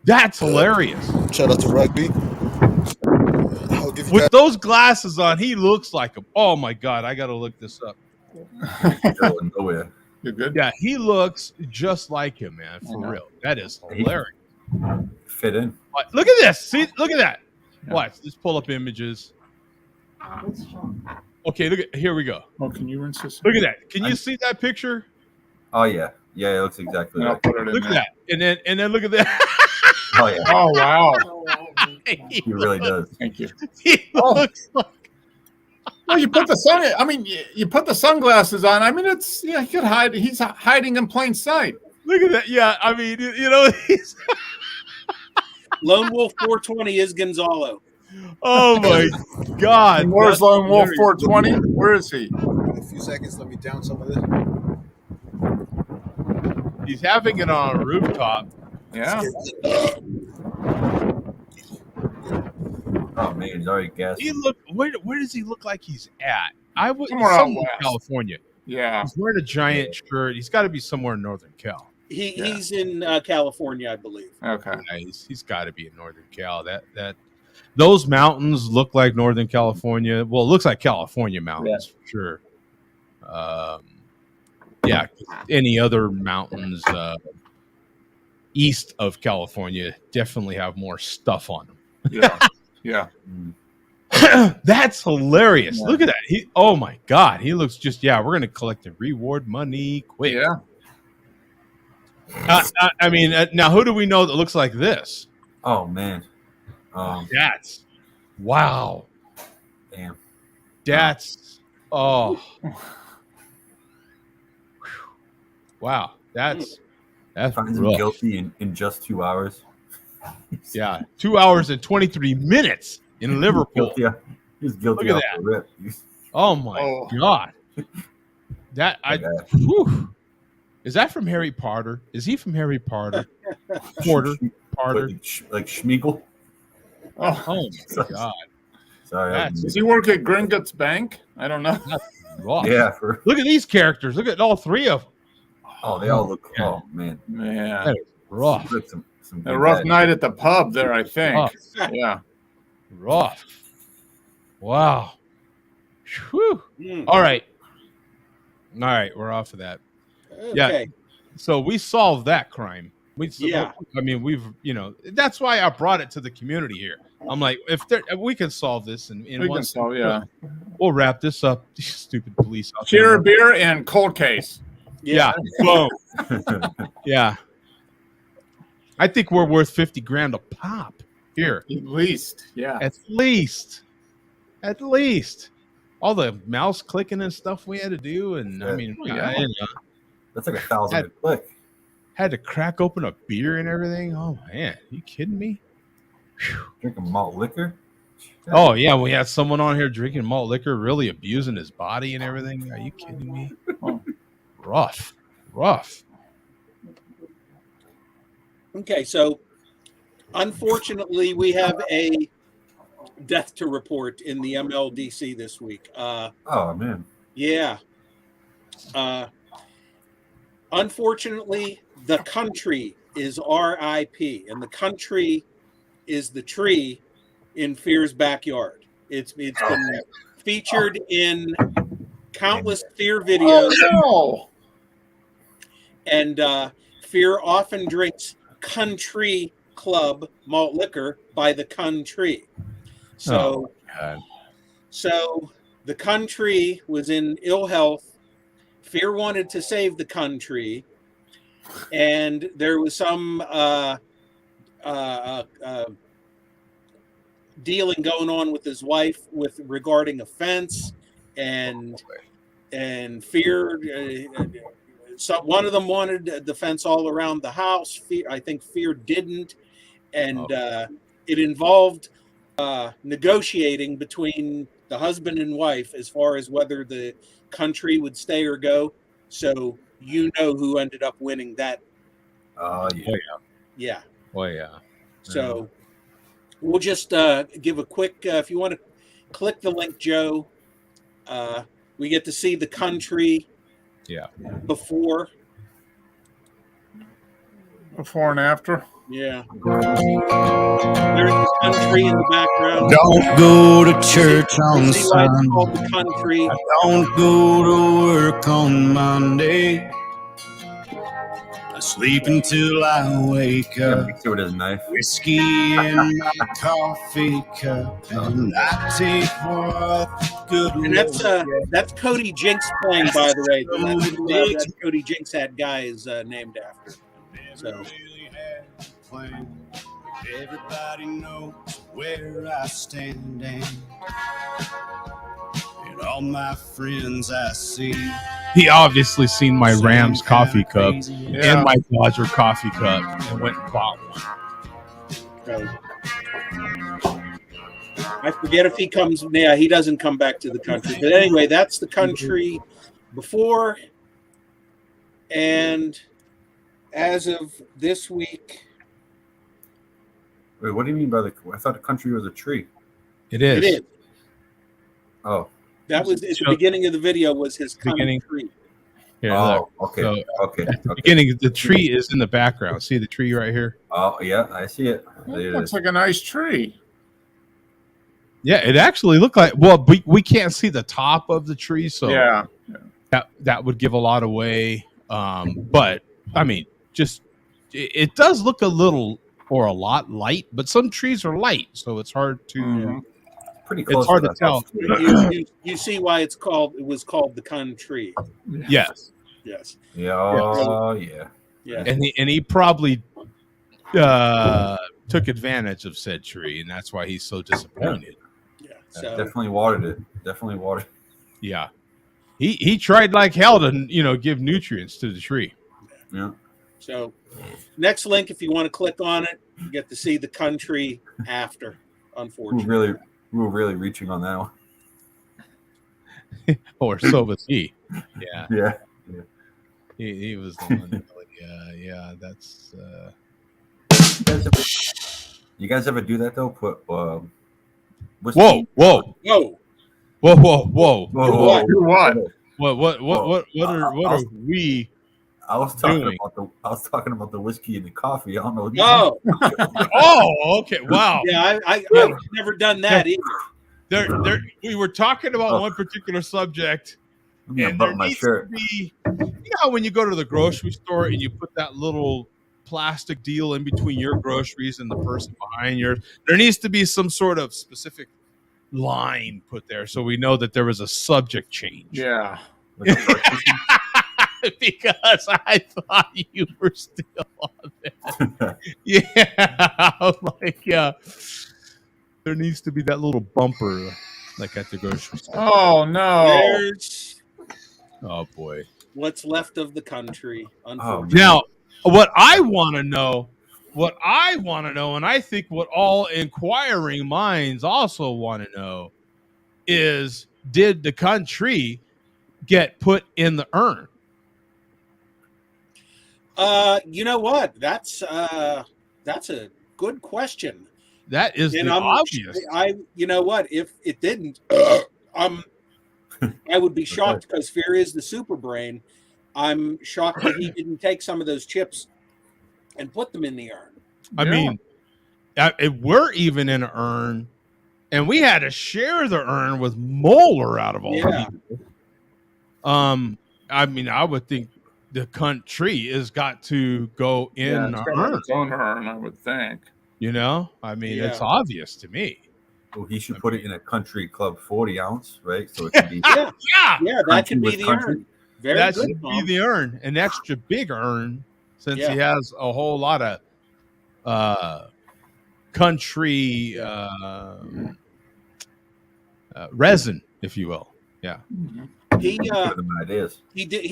That's hilarious. Shout out to rugby. With those glasses on, he looks like him. Oh my God, I gotta look this up. Nowhere. You're good? Yeah, he looks just like him, man. For real. That is hilarious. Fit in. Look at this. See, look at that. Yeah. Watch. Let's pull up images. Okay, look at here we go. Oh, can you rinse this? Look at that. Can you see that picture? Oh yeah. Yeah, it looks exactly like put it in look there. at that. And then look at that. Oh yeah. Oh wow. He really does. Thank you. He looks like. Well, you put the you put the sunglasses on. I mean, he could hide. He's hiding in plain sight. Look at that. Yeah, I mean, he's Lone Wolf 420 is Gonzalo. Oh my God. And where's Lone Wolf 420? Where is he? In a few seconds, let me down some of this. He's having it on a rooftop. Yeah. Oh man, he's already gassed. Where does he look like he's at? Somewhere out in west. California. Yeah. He's wearing a giant shirt. He's got to be somewhere in Northern Cal. He's in California, I believe. Okay. Yeah, he's got to be in Northern Cal. Those mountains look like Northern California. Well, it looks like California mountains for sure. Yeah, any other mountains east of California definitely have more stuff on them. Yeah. Yeah. That's hilarious. Yeah. Look at that. Oh my God. He looks we're going to collect the reward money quick. Yeah. I mean, now who do we know that looks like this? Oh man. That's wow. Damn. That's wow. That's finds him guilty in just 2 hours. Yeah, 2 hours and 23 minutes in Liverpool. Yeah, he's guilty. Look at that. Oh my God. Is that from Harry Potter? Is he from Harry Potter? Potter. Like Schmeagol. Oh my God. Sorry. Does he work at Gringotts Bank? I don't know. Yeah. Look at these characters. Look at all three of them. Oh, they all look. Oh man. Man. That is rough. A rough night at the pub there, I think. Rough. Yeah. Rough. Wow. Whew. All right. We're off of that. Okay. Yeah. So we solved that crime. Yeah. I mean, that's why I brought it to the community here. I'm like, if we can solve this in one, we'll wrap this up. These stupid police out Cheer there. beer and cold case. Yeah. Boom. Yeah. I think we're worth 50 grand a pop here. At least. Yeah. At least. All the mouse clicking and stuff we had to do. And I mean, that's like $1,000 a click. Had to crack open a beer and everything. Oh man, are you kidding me? Drinking malt liquor. Oh yeah, we had someone on here drinking malt liquor, really abusing his body and everything. Are you kidding me? Rough. Okay, so unfortunately, we have a death to report in the MLDC this week. Oh man. Yeah. Unfortunately, the country is RIP, and the country is the tree in Fear's backyard. It's been featured in countless Fear videos. Oh, no. And Fear often drinks Country Club malt liquor by the country. So the country was in ill health. Fear wanted to save the country, and there was some dealing going on with his wife regarding a fence, and Fear. So one of them wanted the fence all around the house. I think Fear didn't, and it involved negotiating between the husband and wife as far as whether the country would stay or go. So you know who ended up winning that. Yeah. Oh yeah. So we'll just give a quick if you want to click the link, Joe, we get to see the country before and after. Yeah. There's the country in the background. Don't go to church on Sunday. Called the country. Don't go to work on Monday. I sleep until I wake up. With his knife. Whiskey in my coffee cup, and I take what good. And that's Cody Jinks playing, by the way. That Cody Jinks, that guy is named after. So. Everybody knows where I stand, and all my friends I see. He obviously seen my Rams coffee cup and my Dodger coffee cup and went and bought one. I forget if he comes. Yeah, he doesn't come back to the country. But anyway, that's the country before. And as of this week. Wait, what do you mean by I thought the country was a tree. It is. It is. Oh. That was at the beginning of the video was his country. Here, look. Okay. So, okay. At the beginning, the tree is in the background. See the tree right here? Oh, yeah, I see it. It looks like a nice tree. Yeah, it actually looked like. Well, we can't see the top of the tree, so that would give a lot away. But I mean, just it does look a little or a lot light, but some trees are light, so it's hard to. Pretty close. It's hard to tell. You see why it was called the country. Yes. Yes. Yeah. Yeah. And he probably took advantage of said tree, and that's why he's so disappointed. Yeah. So definitely watered it. Yeah. He tried like hell to give nutrients to the tree. Yeah. So next link, if you want to click on it, you get to see the country after. Unfortunately. We were really reaching on that one. Or so was he. Yeah. Yeah. He was the one. Yeah. That's. You guys ever do that though? Put. Whoa! What are we? I was talking about the whiskey and the coffee. I don't know. Oh, okay. Wow. Yeah, I've never done that either. we were talking about one particular subject. And there needs to be, you know how when you go to the grocery store and you put that little plastic deal in between your groceries and the person behind yours, there needs to be some sort of specific line put there so we know that there was a subject change. Yeah. Because I thought you were still on there. Yeah. I was like, yeah. There needs to be that little bumper like at the grocery store. Oh, no. There's boy. What's left of the country, unfortunately. Now, what I want to know, and I think what all inquiring minds also want to know is, did the country get put in the urn? You know what? That's a good question. That is the obvious. You know what? If it didn't, I would be shocked because Fear is the super brain. I'm shocked that he didn't take some of those chips and put them in the urn. I mean, if we're even in an urn, and we had to share the urn with Moeller out of all people. I mean, I would think the country has got to go in an urn. Its own urn, I would think. You know, I mean, it's obvious to me. Well, he should put it in a country club 40 ounce, right? So it can be that could be the urn. That should be the urn, an extra big urn, since he has a whole lot of country resin, if you will. Yeah. He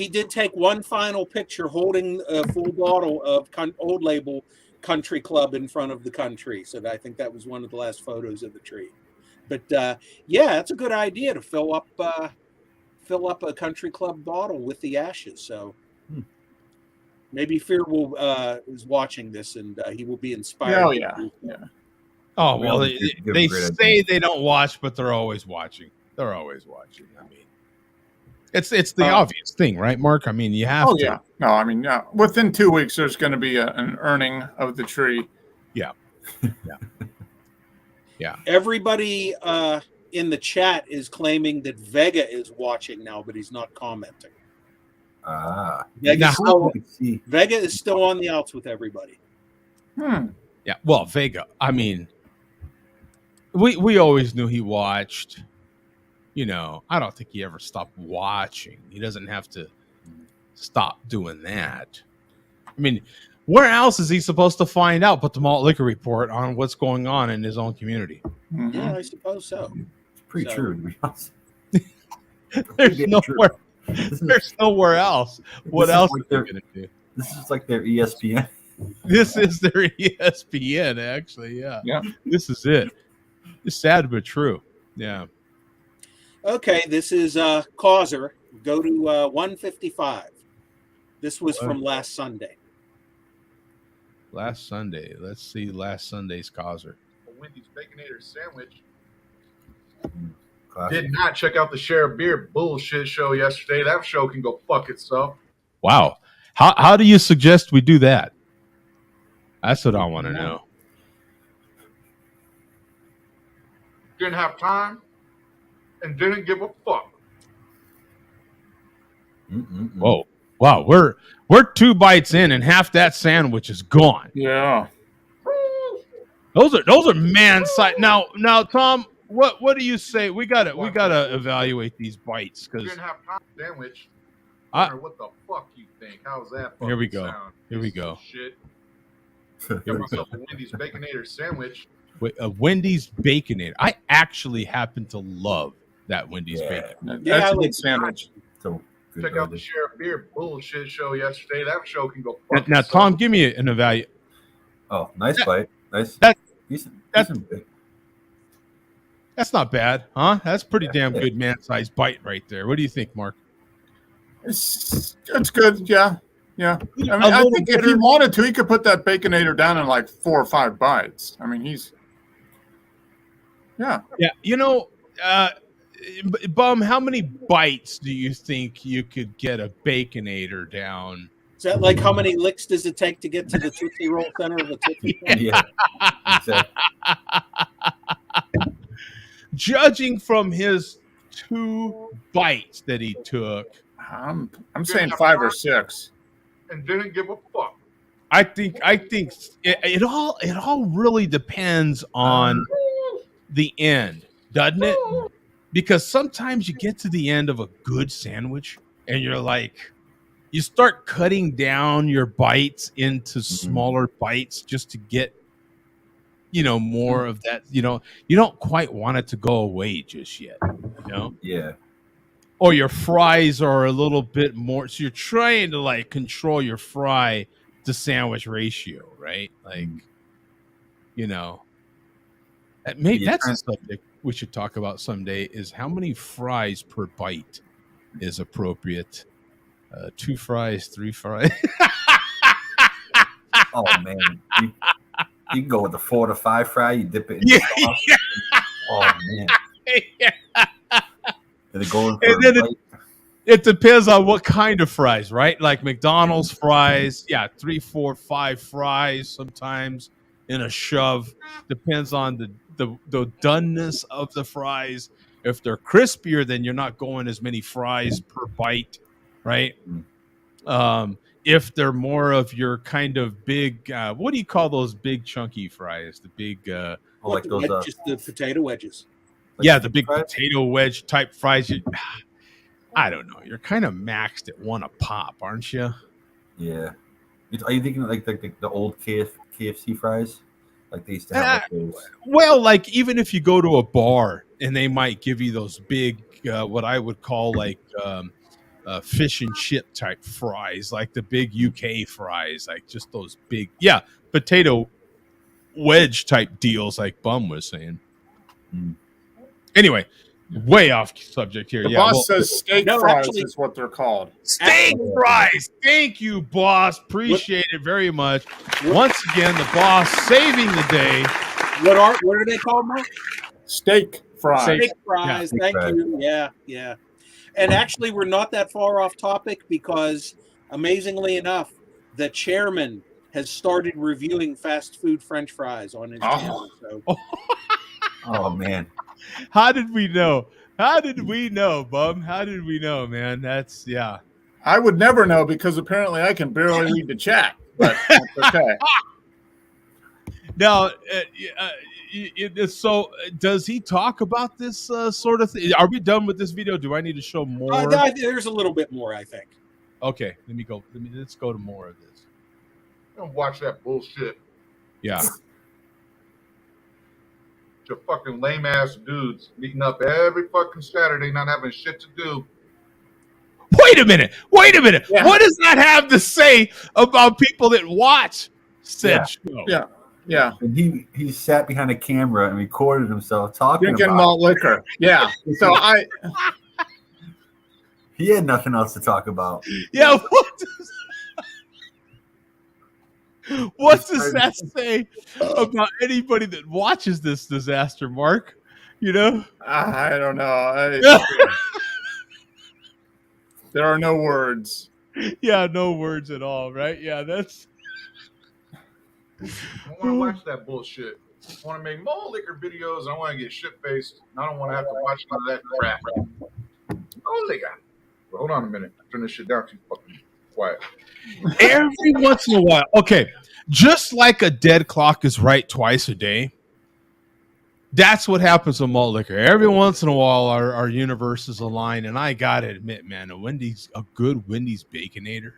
did take one final picture holding a full bottle of Old Label Country Club in front of the country. So I think that was one of the last photos of the tree. But it's a good idea to fill up a Country Club bottle with the ashes. So maybe Fear will is watching this and he will be inspired. Oh yeah. Oh well, they say they don't watch, but they're always watching. They're always watching. I mean, it's the obvious thing, right, Mark? I mean, you have to. Yeah. No, I mean, within 2 weeks, there's going to be an earning of the tree. Yeah. Yeah. Everybody in the chat is claiming that Vega is watching now, but he's not commenting. Vega is still on the outs with everybody. Yeah. Well, Vega, I mean, we always knew he watched. You know, I don't think he ever stopped watching. He doesn't have to stop doing that. I mean, where else is he supposed to find out but the Malt Liquor Report on what's going on in his own community? Mm-hmm. Yeah, I suppose so. It's pretty true, to be honest. There's nowhere else. What else are they going to do? This is like their ESPN. This is their ESPN, actually. Yeah. This is it. It's sad but true. Yeah. Okay, this is Causer. Go to 155. This was from last Sunday. Last Sunday. Let's see last Sunday's Causer. A Wendy's Baconator sandwich. Did not check out the Share Beer bullshit show yesterday. That show can go fuck itself. Wow. How do you suggest we do that? That's what I want to know. Didn't have time and didn't give a fuck. Whoa. Wow, we're 2 bites in and half that sandwich is gone. Yeah. Those are man size. Now Tom, what do you say? We gotta evaluate these bites because didn't have time sandwich. What the fuck you think? How's that? Here we go. Sound? Here we go. Shit. Get myself a Wendy's Baconator sandwich. Wait, a Wendy's Baconator. I actually happen to love that Wendy's Baconator. Yeah, that's a good sandwich. So check out the Share Beer bullshit show yesterday. That show can go fuck now itself. Tom, give me an evaluate. Oh, nice bite. Nice. Decent bite. That's not bad, huh? That's pretty damn good man-sized bite right there. What do you think, Mark? It's good, yeah. I mean, I think if he wanted to, he could put that Baconator down in like 4 or 5 bites. I mean, yeah. You know, Bum, how many bites do you think you could get a Baconator down? Is that like how many licks does it take to get to the Tootsie Roll center of a Tootsie Roll? Yeah. Exactly. judging from his 2 bites that he took, I'm saying 5 or 6, and didn't give a fuck. I think it all really depends on the end, doesn't it? Because sometimes you get to the end of a good sandwich and you're like, you start cutting down your bites into smaller bites just to get, more of that. You don't quite want it to go away just yet, Yeah. Or your fries are a little bit more. So you're trying to like control your fry to sandwich ratio, right? Like, maybe that's a subject we should talk about someday, is how many fries per bite is appropriate. 2 fries, 3 fries. Oh man, you can go with the 4 to 5 fry. You dip it in the sauce. Oh man. And It depends on what kind of fries, right? Like McDonald's fries, 3, 4, 5 fries sometimes in a shove. Depends on the doneness of the fries. If they're crispier, then you're not going as many fries per bite, right? If they're more of your kind of big, what do you call those big chunky fries? The big, like those, just the potato wedges. The big potato wedge type fries. I don't know. You're kind of maxed at 1 a pop, aren't you? Yeah. Are you thinking like the old KFC fries? Like they used to have those. Well, like even if you go to a bar and they might give you those big, what I would call like fish and chip type fries, like the big UK fries, like just those big, potato wedge type deals, like Bum was saying. Anyway, way off subject here. The boss says steak fries is what they're called. Steak fries. Thank you, boss. Appreciate it very much. Once again, the boss saving the day. What are they called, Mark? Steak fries. Steak fries. Thank you. Yeah. And actually, we're not that far off topic because, amazingly enough, the chairman has started reviewing fast food French fries on his channel. So. Oh man. How did we know? Bum? How did we know, man? That's I would never know because apparently I can barely read the chat, but that's okay. Now, so does he talk about this sort of thing? Are we done with this video? Do I need to show more? There's a little bit more, I think. Okay, let's go to more of this. Don't watch that bullshit. Yeah. Your fucking lame ass dudes meeting up every fucking Saturday, not having shit to do. Wait a minute. Yeah. What does that have to say about people that watch said show? Yeah. And he sat behind a camera and recorded himself talking about malt liquor. Yeah. So he had nothing else to talk about. Yeah. What does that say about anybody that watches this disaster, Mark? I don't know. There are no words. Yeah, no words at all, right? Yeah, that's. I want to watch that bullshit. I want to make malt liquor videos. I want to get shit faced. I don't want to have to watch none of that crap. Oh, they got. Well, hold on a minute. Turn this shit down too fucking quiet. Every once in a while. Okay. Just like a dead clock is right twice a day, that's what happens with malt liquor. Every once in a while, our universes align, and I gotta admit, man, a good Wendy's Baconator.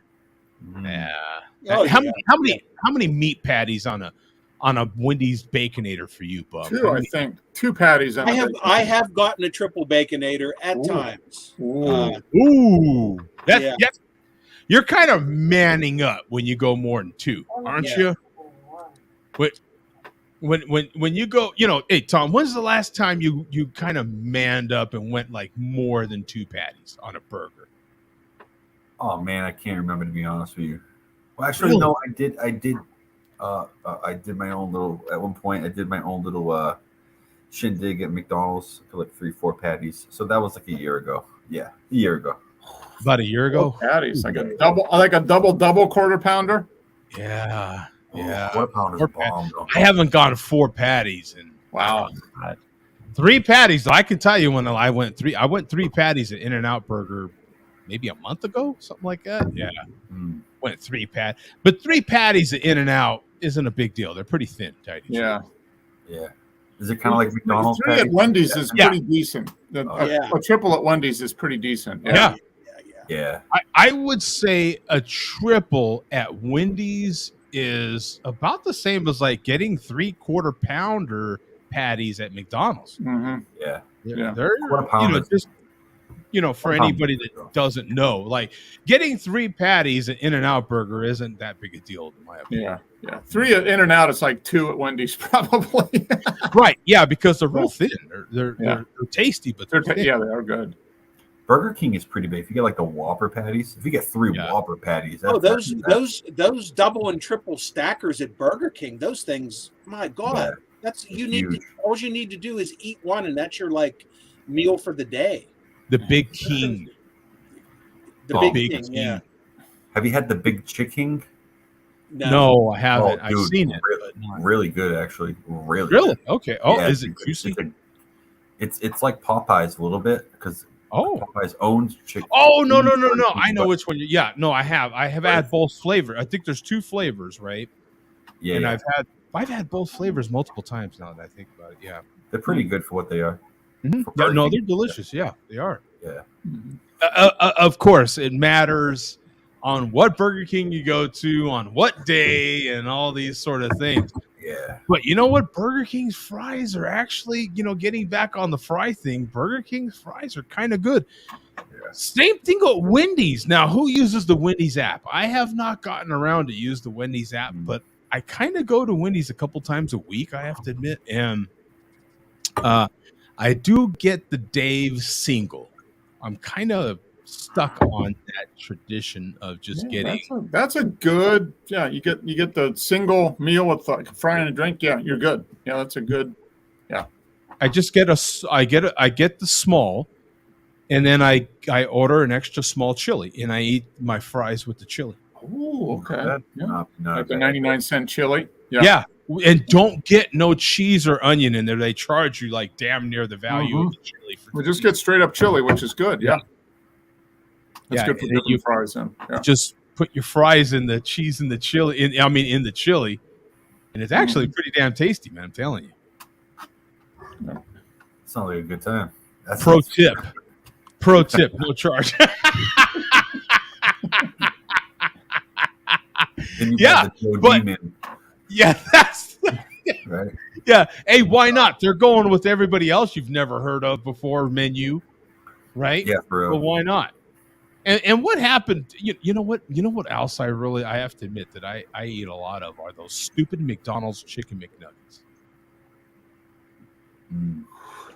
How many meat patties on a Wendy's Baconator for you, Bub? 2, I think. 2 patties. I have gotten a triple Baconator at times. That's you're kind of manning up when you go more than 2, aren't you? But when you go, hey Tom, when's the last time you kind of manned up and went like more than 2 patties on a burger? Oh man, I can't remember, to be honest with you. Well, actually, no, I did. I did my own little. At one point, I did my own little shindig at McDonald's for like 3-4 patties. So that was like a year ago. Yeah, a year ago. About a year ago. Patties, like a double quarter pounder. Yeah. Quarter pounder is bomb, though. I haven't gone 4 patties and wow. 3 patties. I can tell you when I went 3 patties at In-N-Out Burger maybe a month ago, something like that. Yeah. Went 3 but 3 patties at In-N-Out isn't a big deal. They're pretty thin, tight. Yeah. Yeah. Is it kind of like McDonald's? 3 at Wendy's is pretty decent. A triple at Wendy's is pretty decent. Yeah. I would say a triple at Wendy's is about the same as like getting 3/4 pounder patties at McDonald's. Mm-hmm. Yeah. They're, for anybody that doesn't know, like getting 3 patties at In-N-Out Burger isn't that big a deal in my opinion. Yeah. 3 at In-N-Out is like 2 at Wendy's probably. Right. Yeah, because they're real thin. They're tasty, but they're thin. They are good. Burger King is pretty big. If you get like the Whopper patties, if you get 3 Whopper patties, those double and triple stackers at Burger King, those things, my God, that's all you need to do is eat one, and that's your like meal for the day. The Big King. The Big King, yeah. Have you had the Big Chicken? No, I haven't. I've seen it. Really good, actually. Really? Good. Okay. Oh, yeah, is it juicy? It's like Popeyes a little bit because Popeyes owns chicken. Oh no! I know which one. I have had both flavors. I think there's 2 flavors, right? Yeah. And I've had both flavors multiple times now that I think about it. Yeah. They're pretty good for what they are. Mm-hmm. No, they're delicious. Yeah, they are. Yeah. Of course, it matters on what Burger King you go to, on what day, and all these sort of things. Yeah. But you know what? Burger King's fries are actually, getting back on the fry thing. Burger King's fries are kind of good. Yeah. Same thing with Wendy's. Now, who uses the Wendy's app? I have not gotten around to use the Wendy's app, but I kind of go to Wendy's a couple times a week, I have to admit. And I do get the Dave single. I'm kind of stuck on that tradition of just getting. That's a good. Yeah, you get the single meal with like a fry and a drink. Yeah, you're good. Yeah, that's a good. Yeah. I just get I get the small, and then I order an extra small chili, and I eat my fries with the chili. Oh, okay. Like the 99-cent chili. Yeah. And don't get no cheese or onion in there. They charge you like damn near the value of the chili. We just get straight up chili, which is good. Yeah. That's good for dipping fries in. Yeah. Just put your fries in the cheese and the chili. In the chili. And it's actually pretty damn tasty, man. I'm telling you. Yeah. Sounds like a good time. Pro tip, no charge. That's right. Yeah. Hey, why not? They're going with everybody else you've never heard of before menu, right? Yeah, for real. But why not? And what happened? You know what else I have to admit that I eat a lot of are those stupid McDonald's chicken McNuggets.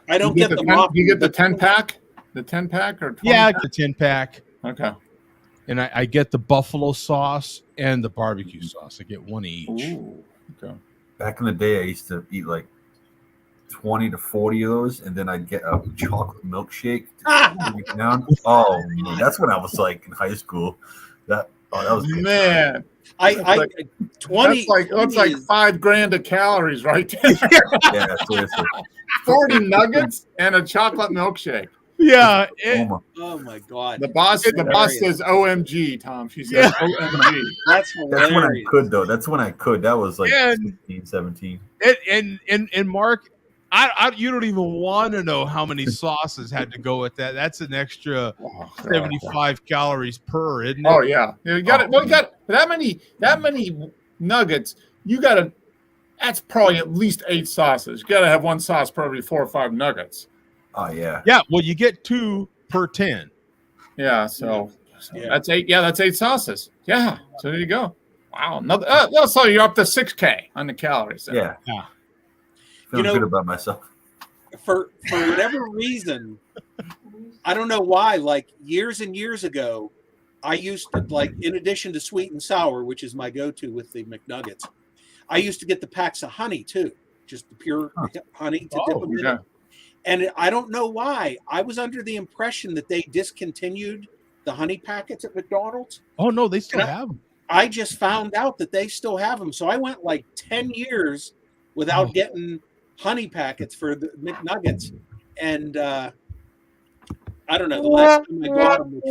I don't get them. You get the 10-pack, the 10-pack or 20 pack? The 10-pack. Okay. And I get the buffalo sauce and the barbecue sauce. I get one each. Ooh, okay. Back in the day, I used to eat like 20 to 40 of those, and then I'd get a chocolate milkshake. Oh, man, that's when I was like in high school. That was good. Man. I 20. That's like $5,000 of calories right there. Yeah, seriously. 40 nuggets and a chocolate milkshake. Yeah. Oh my God. The boss says OMG, Tom. She says OMG. That's hilarious. That's when I could though. That's when I could. That was like 16, 17. And Mark, you don't even want to know how many sauces had to go with that. That's an extra 75 calories per, isn't it? Oh yeah. You got it. Well, you got that many nuggets. That's probably at least 8 sauces. You got to have one sauce per every 4 or 5 nuggets. Oh yeah. Yeah. Well, you get 2 per 10. Yeah. So that's 8. Yeah, that's 8 sauces. Yeah. So there you go. Wow. So you're up to 6K on the calories. Then. Yeah. Feeling good about myself. For whatever reason, I don't know why. Like years and years ago, I used to in addition to sweet and sour, which is my go-to with the McNuggets, I used to get the packs of honey too, just the pure honey to dip them in. And I don't know why. I was under the impression that they discontinued the honey packets at McDonald's. Oh, no, they still have them. I just found out that they still have them. So I went like 10 years without getting honey packets for the McNuggets, and I don't know, the last time I got them, which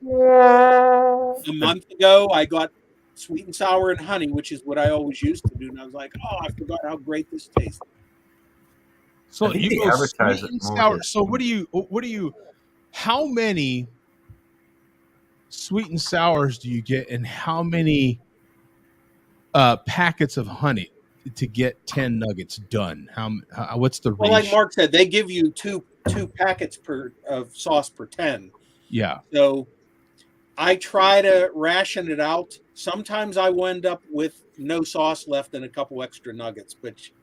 was a month ago, I got sweet and sour and honey, which is what I always used to do, and I was like, oh, I forgot how great this tastes. So you go sweet and sour. So what do you? How many sweet and sours do you get, and how many packets of honey to get 10 nuggets done? How what's the well, ratio? like Mark said, they give you two packets of sauce per 10. Yeah. So I try to ration it out. Sometimes I wind up with no sauce left and a couple extra nuggets, which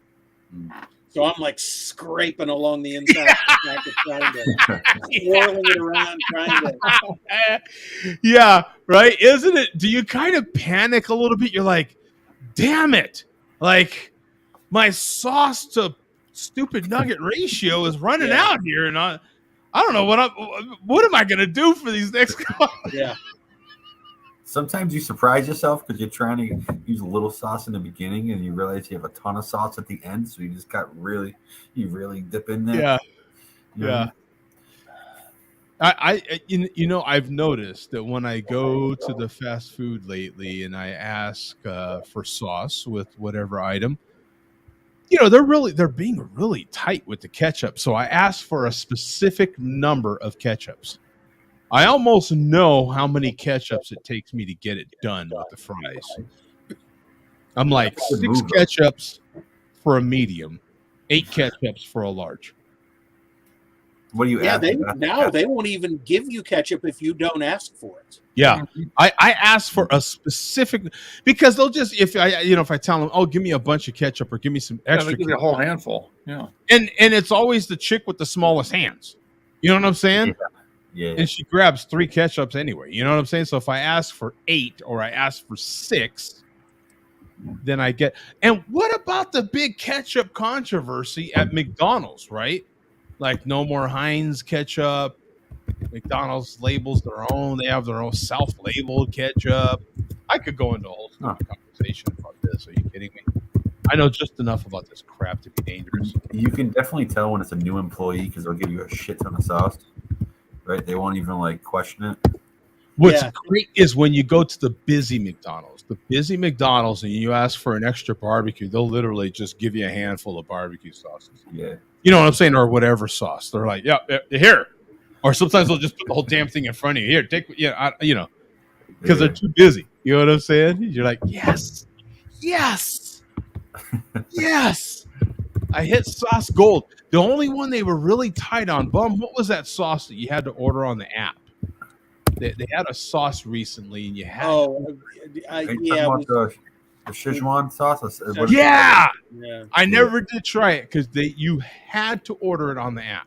so I'm like scraping along the inside of the packet, trying to swirling it around, trying to. Yeah, right. Isn't it? Do you kind of panic a little bit? You're like, damn it! Like my sauce to stupid nugget ratio is running out here, and I don't know what am I going to do for these next? Yeah. Sometimes you surprise yourself because you're trying to use a little sauce in the beginning, and you realize you have a ton of sauce at the end. So you just you really dip in there. Yeah, you know? yeah. I've noticed that when I go to the fast food lately and I ask for sauce with whatever item, they're being really tight with the ketchup. So I ask for a specific number of ketchups. I almost know how many ketchups it takes me to get it done with the fries. I'm like 6 ketchups for a medium, 8 ketchups for a large. What do you? Yeah, they won't even give you ketchup if you don't ask for it. Yeah, I ask for a specific because they'll just if I tell them, oh, give me a bunch of ketchup or give me some extra, they give you a whole handful. Yeah, and it's always the chick with the smallest hands. You know what I'm saying? Yeah. And she grabs 3 ketchups anyway. You know what I'm saying? So if I ask for 8 or I ask for 6, then I get. And what about the big ketchup controversy at McDonald's? Right? Like no more Heinz ketchup. McDonald's labels their own. They have their own self-labeled ketchup. I could go into a whole conversation about this. Are you kidding me? I know just enough about this crap to be dangerous. You can definitely tell when it's a new employee because they'll give you a shit ton of sauce. Right? They won't even question it. What's great is when you go to the busy McDonald's. The busy McDonald's and you ask for an extra barbecue, they'll literally just give you a handful of barbecue sauces. Yeah. You know what I'm saying? Or whatever sauce. They're like, yeah, here. Or sometimes they'll just put the whole damn thing in front of you. Here, take, because they're too busy. You know what I'm saying? You're like, yes. Yes. I hit sauce gold. The only one they were really tight on, Bum, what was that sauce that you had to order on the app? They had a sauce recently, and you had. The Szechuan sauce. Yeah. I never did try it because you had to order it on the app.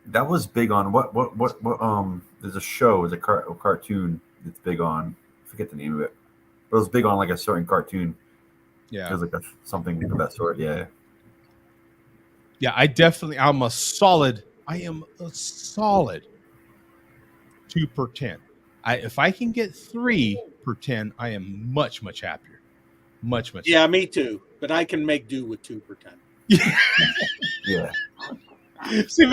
That was big on what there's a show, a cartoon that's big on, I forget the name of it, but it was big on like a certain cartoon. Yeah, it was like something of that sort. Yeah, I am a solid 2 per 10. If I can get 3 per 10, I am much happier. Much yeah, happier. Me too, but I can make do with 2 per 10. Yeah. See,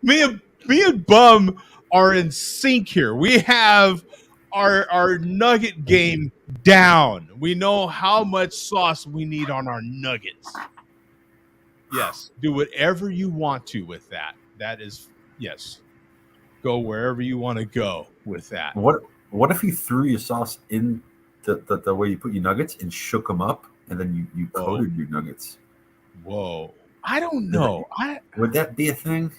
me and Bum are in sync here. We have our nugget game down. We know how much sauce we need on our nuggets. Yes, do whatever you want to with that. That is, yes. Go wherever you want to go with that. What if you threw your sauce in the way you put your nuggets and shook them up, and then you coated your nuggets? Whoa. I don't know. Would that be a thing?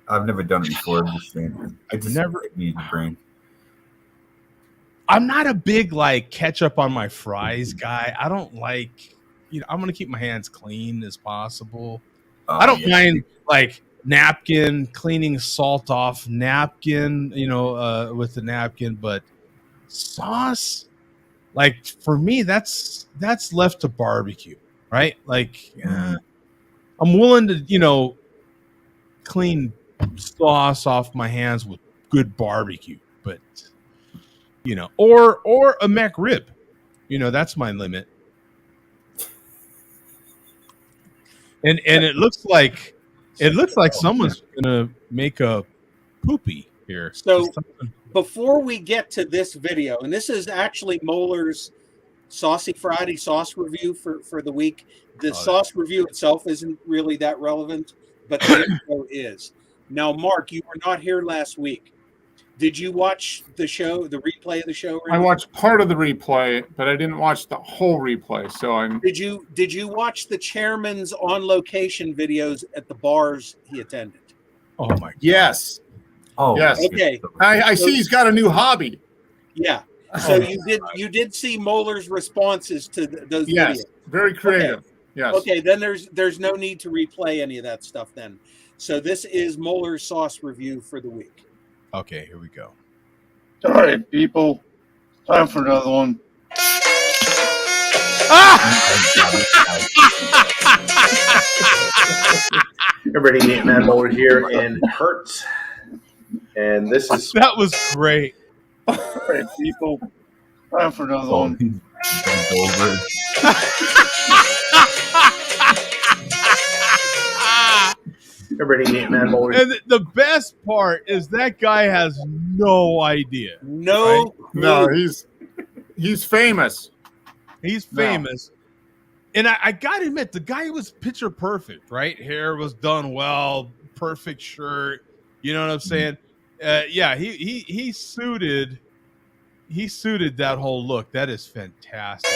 I've never done it before. I'm just saying. I just never need the brain. I'm not a big ketchup on my fries guy. I don't like. I'm gonna keep my hands clean as possible. I don't mind napkin cleaning salt off napkin. With the napkin, but sauce, for me, that's left to barbecue, right? I'm willing to, clean sauce off my hands with good barbecue, but or a McRib, that's my limit. And it looks like someone's gonna make a poopy here. So before we get to this video, and this is actually Moeller's Saucy Friday sauce review for the week. The sauce review itself isn't really that relevant, but the info is. Now, Mark, you were not here last week. Did you watch the show, the replay of the show? I watched part of the replay, but I didn't watch the whole replay. So Did you watch the chairman's on location videos at the bars he attended? Oh my God. Yes. Oh yes. Okay. I see he's got a new hobby. Yeah. So you did see Moeller's responses to those videos. Very creative. Okay. Yes. Okay, then there's no need to replay any of that stuff then. So this is Moeller's sauce review for the week. Okay, here we go. All right, people. Time for another one. Everybody, Nate Mad Moeller here, and it hurts. And this is that was great. All right, people. Time for another one. Everybody, Nate Mad Moeller. And the best part is that guy has no idea. No, no, he's famous. He's famous. And I gotta admit, the guy was picture perfect, right? Hair was done well, perfect shirt. You know what I'm saying? Yeah, he suited that whole look. That is fantastic.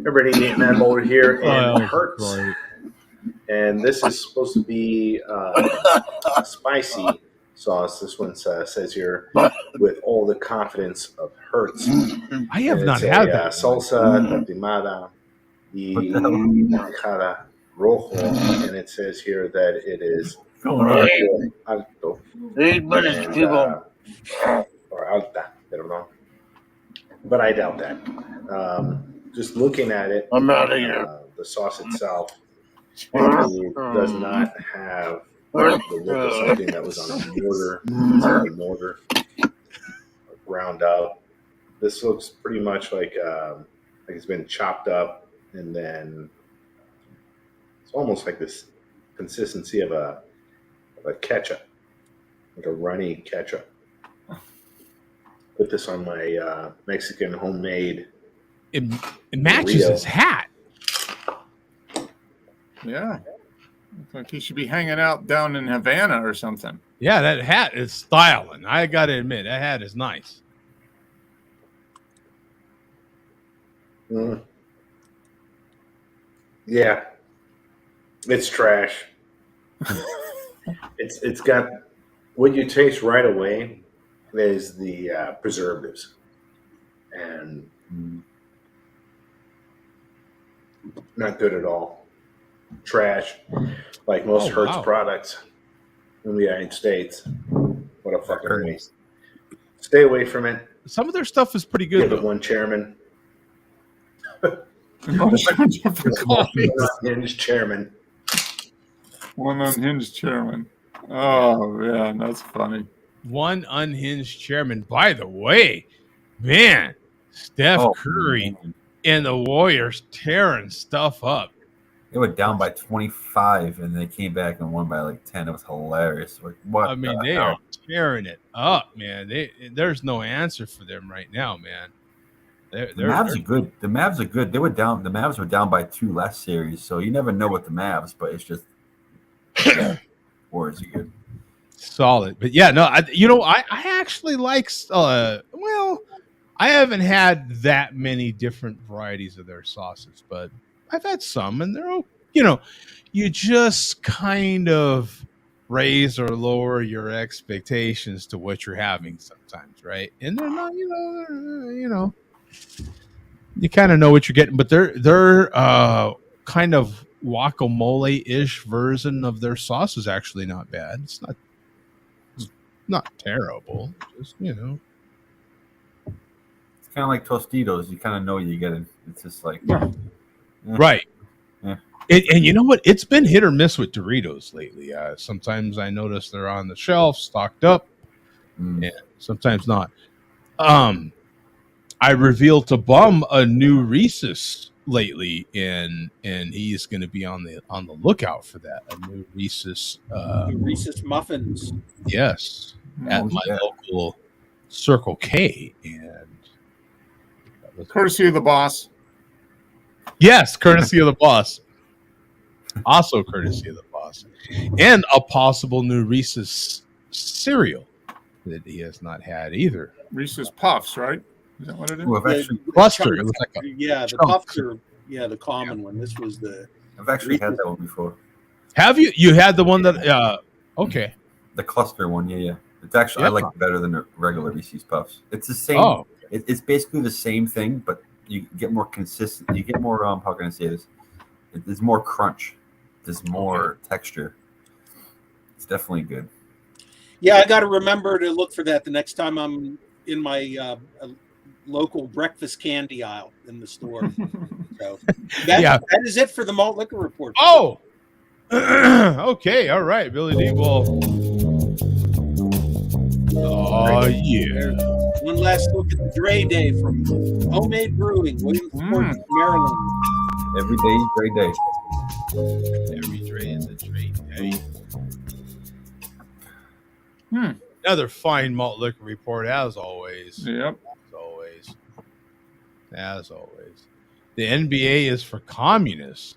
Everybody, Nate Mad Moeller here, and it hurts. Great. And this is supposed to be a spicy sauce. This one says here, with all the confidence of Hertz. I have not had that. Salsa tatimada y manjada rojo, and it says here that it is alto. 8 minutes, people. Or alta, perdón. But I doubt that. Just looking at it, I'm out of here. The sauce itself does not have the look of something that was on a mortar, ground up. This looks pretty much like it's been chopped up, and then it's almost like this consistency of a ketchup, like a runny ketchup. Put this on my Mexican homemade. It matches his hat. Yeah. Looks like he should be hanging out down in Havana or something. Yeah, that hat is styling. I got to admit, that hat is nice. Yeah. It's trash. It's got what you taste right away is the preservatives. And not good at all. Trash, like most Hertz products in the United States. What a fucking waste. Stay away from it. Some of their stuff is pretty good. Give it one chairman. Unhinged chairman. One unhinged chairman. Oh, man, that's funny. One unhinged chairman. By the way, man, Steph Curry and the Warriors tearing stuff up. They went down by 25, and they came back and won by like 10. It was hilarious. Like, what? I mean, they are tearing it up, man. There's no answer for them right now, man. The Mavs are good. The Mavs are good. They were down. The Mavs were down by 2 last series, so you never know with the Mavs. But it's just Warriors are good. Solid, but yeah, no. I actually like. I haven't had that many different varieties of their sauces, but I've had some, and they're, you just kind of raise or lower your expectations to what you're having sometimes, right? And they're not, you kind of know what you're getting, but they're kind of guacamole-ish version of their sauce is actually not bad. It's not terrible, just It's kind of like Tostitos. You kind of know you get it. It's just like right. Yeah. And you know what? It's been hit or miss with Doritos lately. Sometimes I notice they're on the shelf, stocked up. Yeah, sometimes not. I revealed to Bum a new Reese's lately, and he's going to be on the lookout for that. A new Reese's, Reese's muffins. Yes, at my local Circle K, and courtesy of the boss. Yes, courtesy of the boss. Also courtesy of the boss, and a possible new Reese's cereal that he has not had either. Reese's Puffs, right? Is that what it is? Well, I've actually cluster. It looks like a the Puffs are the common one. This was the. I've actually had that one before. Have you? You had the one that? Okay. The cluster one, yeah. It's actually I like it better than the regular Reese's Puffs. It's the same. Oh. It's basically the same thing, but you get more consistent. You get more. How can I say this? There's more crunch. There's more texture. It's definitely good. Yeah, I got to remember to look for that the next time I'm in my local breakfast candy aisle in the store. So that is it for the Malt Liquor Report. Oh, okay, all right, Billy D. Well, oh yeah. One last look at the Dre Day from Homemade Brewing, Williamsport, Maryland. Every day is Dre Day. Every Dre is a Dre Day. Another fine Malt Liquor Report, as always. Yep. As always. The NBA is for communists.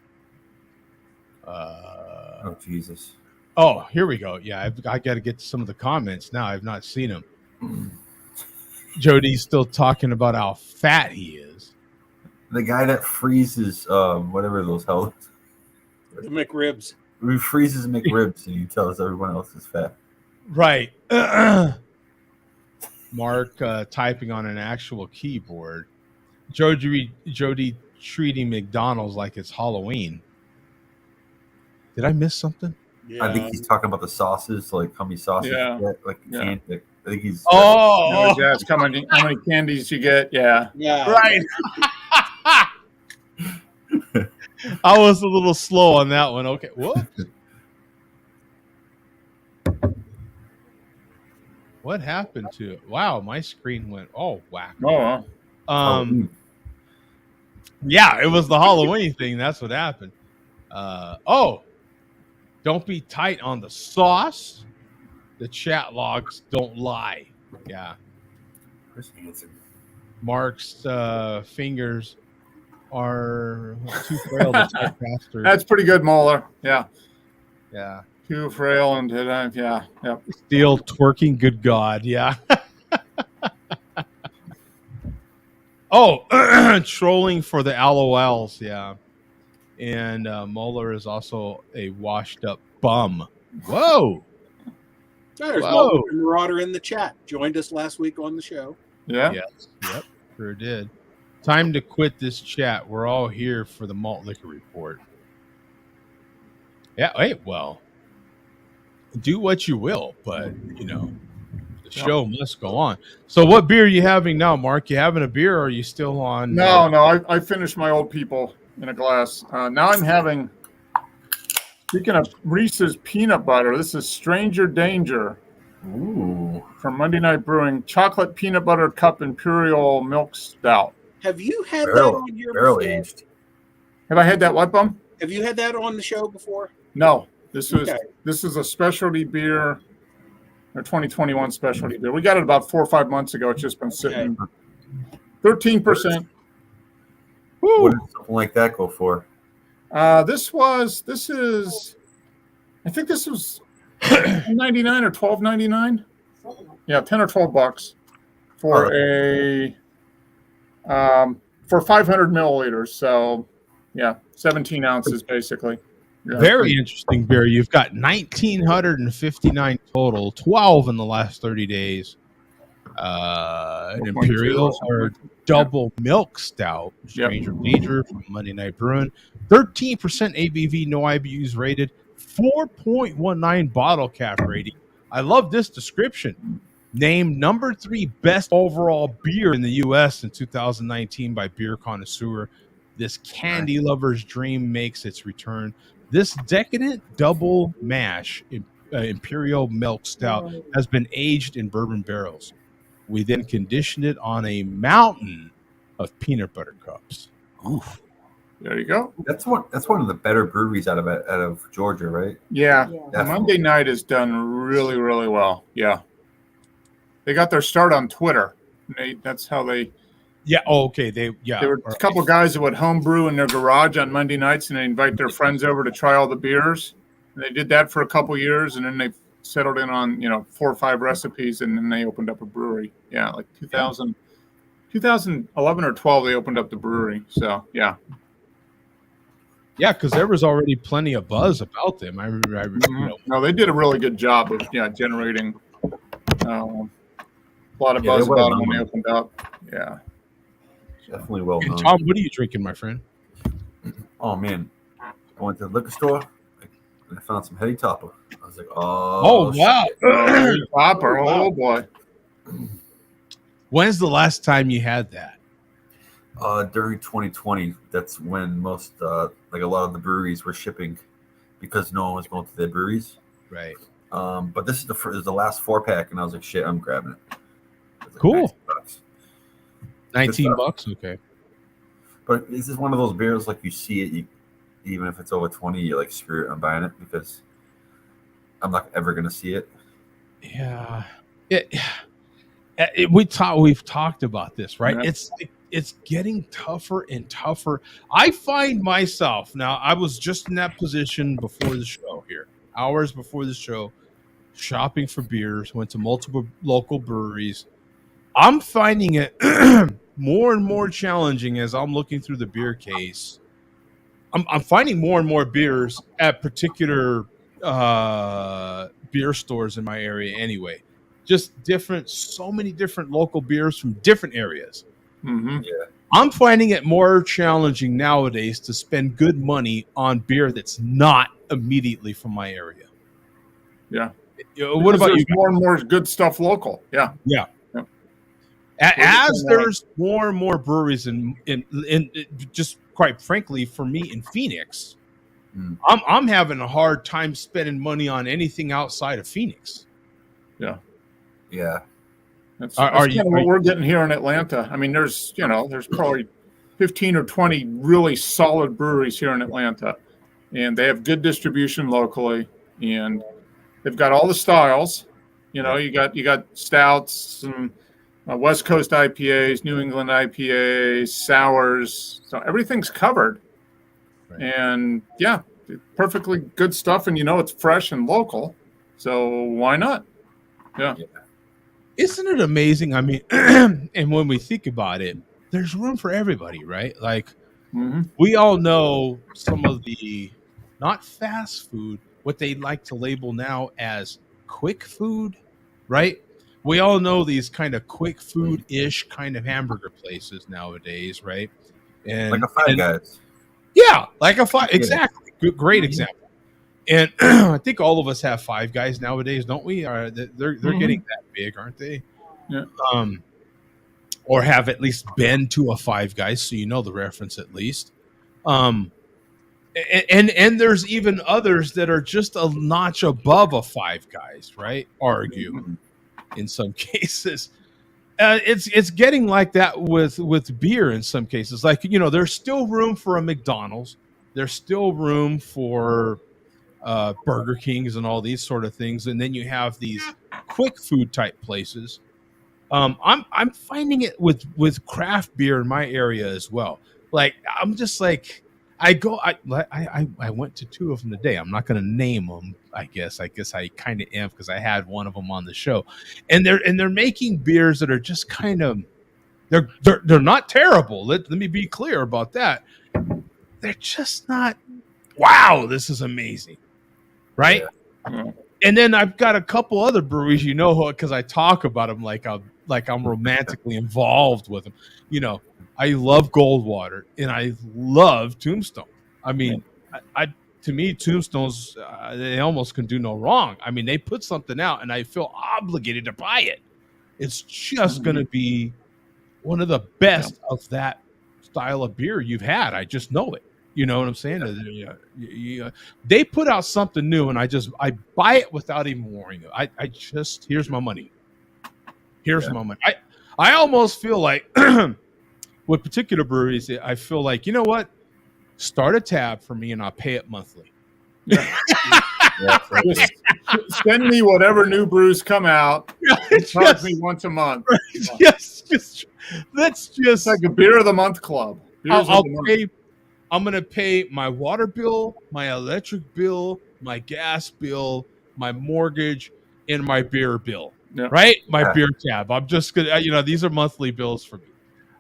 Oh, Jesus. Oh, here we go. Yeah, I got to get to some of the comments now. I've not seen them. Jody's still talking about how fat he is. The guy that freezes whatever those hell. The McRibs. He freezes McRibs and he tells everyone else is fat. Right. Mark typing on an actual keyboard. Jody treating McDonald's like it's Halloween. Did I miss something? Yeah. I think he's talking about the sauces, like how many sauces you get. Like I think he's it's how many candies you get. Yeah. Right. I was a little slow on that one. Okay. What? What happened to it? Wow, my screen went whack. Yeah, it was the Halloween thing. That's what happened. Don't be tight on the sauce. The chat logs don't lie. Yeah. Mark's fingers are too frail to type faster. That's pretty good, Moeller. Yeah. Yeah. Too frail and yeah. Yep. Still twerking, good God. Yeah. Trolling for the LOLs. Yeah. And Mueller is also a washed up bum. Whoa. There's Mueller Marauder in the chat. Joined us last week on the show. Yeah. Yes. Yep. Sure did. Time to quit this chat. We're all here for the Malt Liquor Report. Yeah. Hey, well, do what you will, but the show must go on. So what beer are you having now, Mark? You having a beer or are you still on? No, I finished my Old People in a glass. Now I'm having, speaking of Reese's peanut butter, this is Stranger Danger. Ooh. From Monday Night Brewing, chocolate peanut butter cup imperial milk stout. Have you had that on your barrel aged? Have I had that what, Bum? Have you had that on the show before? No. This is a specialty beer, a 2021 specialty beer. We got it about 4 or 5 months ago. It's just been sitting. 13%. What does something like that go for? This is I think this was $10.99 or $12.99. Yeah, $10 or $12 for for 500 milliliters. So yeah, 17 ounces basically. Yeah. Very interesting beer. You've got 1,959 total, 12 in the last 30 days. An imperial or double milk stout, Stranger Danger from Monday Night Brewing, 13% ABV, no IBUs rated, 4.19 bottle cap rating. I love this description. Named number 3 best overall beer in the U.S. in 2019 by Beer Connoisseur. This candy lover's dream makes its return. This decadent double mash imperial milk stout has been aged in bourbon barrels. We then conditioned it on a mountain of peanut butter cups. Oof. There you go. That's one of the better breweries out of Georgia, right? Yeah. Definitely. Monday night is done really, really well. Yeah. They got their start on Twitter. That's how they. Yeah. Oh, okay. There were a couple of guys that would homebrew in their garage on Monday nights, and they invite their friends over to try all the beers. And they did that for a couple of years, and then they settled in on 4 or 5 recipes, and then they opened up a brewery. Yeah, like 2011 or 12, they opened up the brewery. So yeah. Yeah, because there was already plenty of buzz about them. I No, they did a really good job of generating a lot of buzz about them when they opened up. Yeah, definitely well known. Tom, what are you drinking, my friend? Oh man, I went to the liquor store and I found some Heady Topper. I was like, oh wow, Heady Topper, oh boy. When's the last time you had that? During 2020, that's when most like a lot of the breweries were shipping because no one was going to their breweries. Right. But this is the last 4-pack, and I was like, shit, I'm grabbing it. Like cool. $19. $19, okay. But this is one of those beers like you see it, even if it's over 20, you're like, screw it, I'm buying it because I'm not ever gonna see it. Yeah. We've talked about this, right? Yeah. It's getting tougher and tougher. I find myself now. I was just in that position before the show here, hours before the show, shopping for beers. Went to multiple local breweries. I'm finding it more and more challenging as I'm looking through the beer case. I'm finding more and more beers at particular beer stores in my area. Anyway, just so many different local beers from different areas. Mm-hmm. Yeah. I'm finding it more challenging nowadays to spend good money on beer that's not immediately from my area. Yeah. What about you? More and more good stuff local. Yeah. Yeah. As there's more and more breweries in just quite frankly for me in Phoenix, I'm having a hard time spending money on anything outside of Phoenix. Yeah. Yeah. That's kind of what we're getting here in Atlanta. I mean, there's probably 15 or 20 really solid breweries here in Atlanta, and they have good distribution locally, and they've got all the styles. You got stouts and West Coast IPAs, New England IPAs, sours. So everything's covered, and yeah, perfectly good stuff. And it's fresh and local, so why not? Yeah. Isn't it amazing? I mean, and when we think about it, there's room for everybody, right? Like, we all know some of the not fast food, what they like to label now as quick food, right? We all know these kind of quick food-ish kind of hamburger places nowadays, right? And like a Five Guys. Yeah, like a Five. Exactly. Great example. And I think all of us have Five Guys nowadays, don't we? They're getting that big, aren't they? Yeah. Or have at least been to a Five Guys, so you know the reference at least. And there's even others that are just a notch above a Five Guys, right? Argue in some cases. It's getting like that with beer in some cases. Like, there's still room for a McDonald's. There's still room for Burger Kings and all these sort of things, and then you have these quick food type places. I'm finding it with craft beer in my area as well. Like, I'm just like, I went to 2 of them today. I'm not going to name them. I guess I kind of am because I had one of them on the show, and they're making beers that are just kind of they're not terrible. Let me be clear about that. They're just not. Wow, this is amazing. Right. Yeah. And then I've got a couple other breweries, because I talk about them like I'm romantically involved with them. I love Goldwater and I love Tombstone. I mean, to me, Tombstones, they almost can do no wrong. I mean, they put something out and I feel obligated to buy it. It's just going to be one of the best of that style of beer you've had. I just know it. You know what I'm saying? They put out something new, and I buy it without even worrying. Here's my money. Here's my money. I almost feel like with particular breweries, I feel like, you know what? Start a tab for me and I'll pay it monthly. Just send me whatever new brews come out. Charge me once a month. Yes, let's just it's like a beer of the month club. I'm gonna pay my water bill, my electric bill, my gas bill, my mortgage, and my beer bill. Yeah. Right? My beer tab. I'm just gonna, these are monthly bills for me.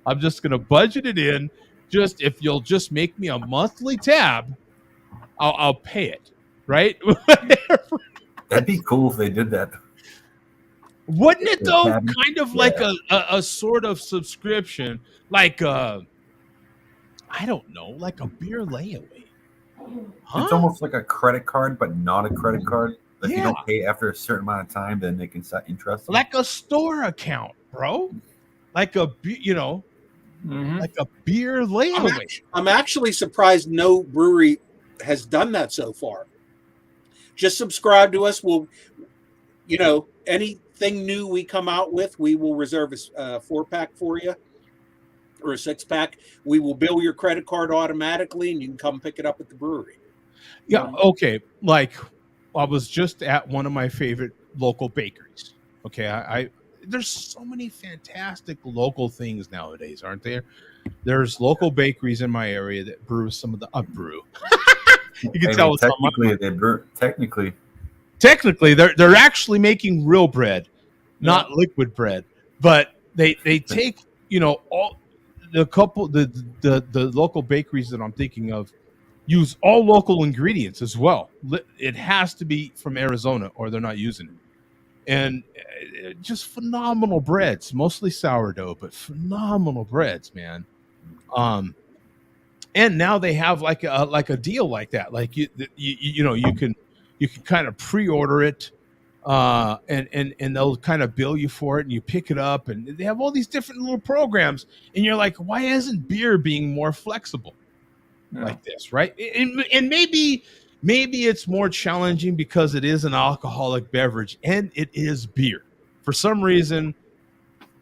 I'm just gonna budget it in. Just if you'll just make me a monthly tab, I'll pay it. Right? That'd be cool if they did that. Wouldn't it though? Kind of like a sort of subscription, like I don't know, like a beer layaway. Huh? It's almost like a credit card, but not a credit card. If you don't pay after a certain amount of time, then they can set interest. Like a store account, bro. Like a like a beer layaway. I'm actually surprised no brewery has done that so far. Just subscribe to us. We'll, anything new we come out with, we will reserve a 4-pack for you or a 6-pack. We will bill your credit card automatically, and you can come pick it up at the brewery. Yeah. Okay. Like, I was just at one of my favorite local bakeries. Okay. There's so many fantastic local things nowadays, aren't there? There's local bakeries in my area that brew some of the brew. You can tell it's technically they're actually making real bread, not liquid bread. But they take all the local bakeries that I'm thinking of use all local ingredients as well. It has to be from Arizona or they're not using it. And just phenomenal breads, mostly sourdough, but phenomenal breads, man. And now they have like a deal like that. Like you can kind of pre-order it, and they'll kind of bill you for it, and you pick it up, and they have all these different little programs, and you're like, why isn't beer being more flexible like this, right? And maybe it's more challenging because it is an alcoholic beverage and it is beer. For some reason,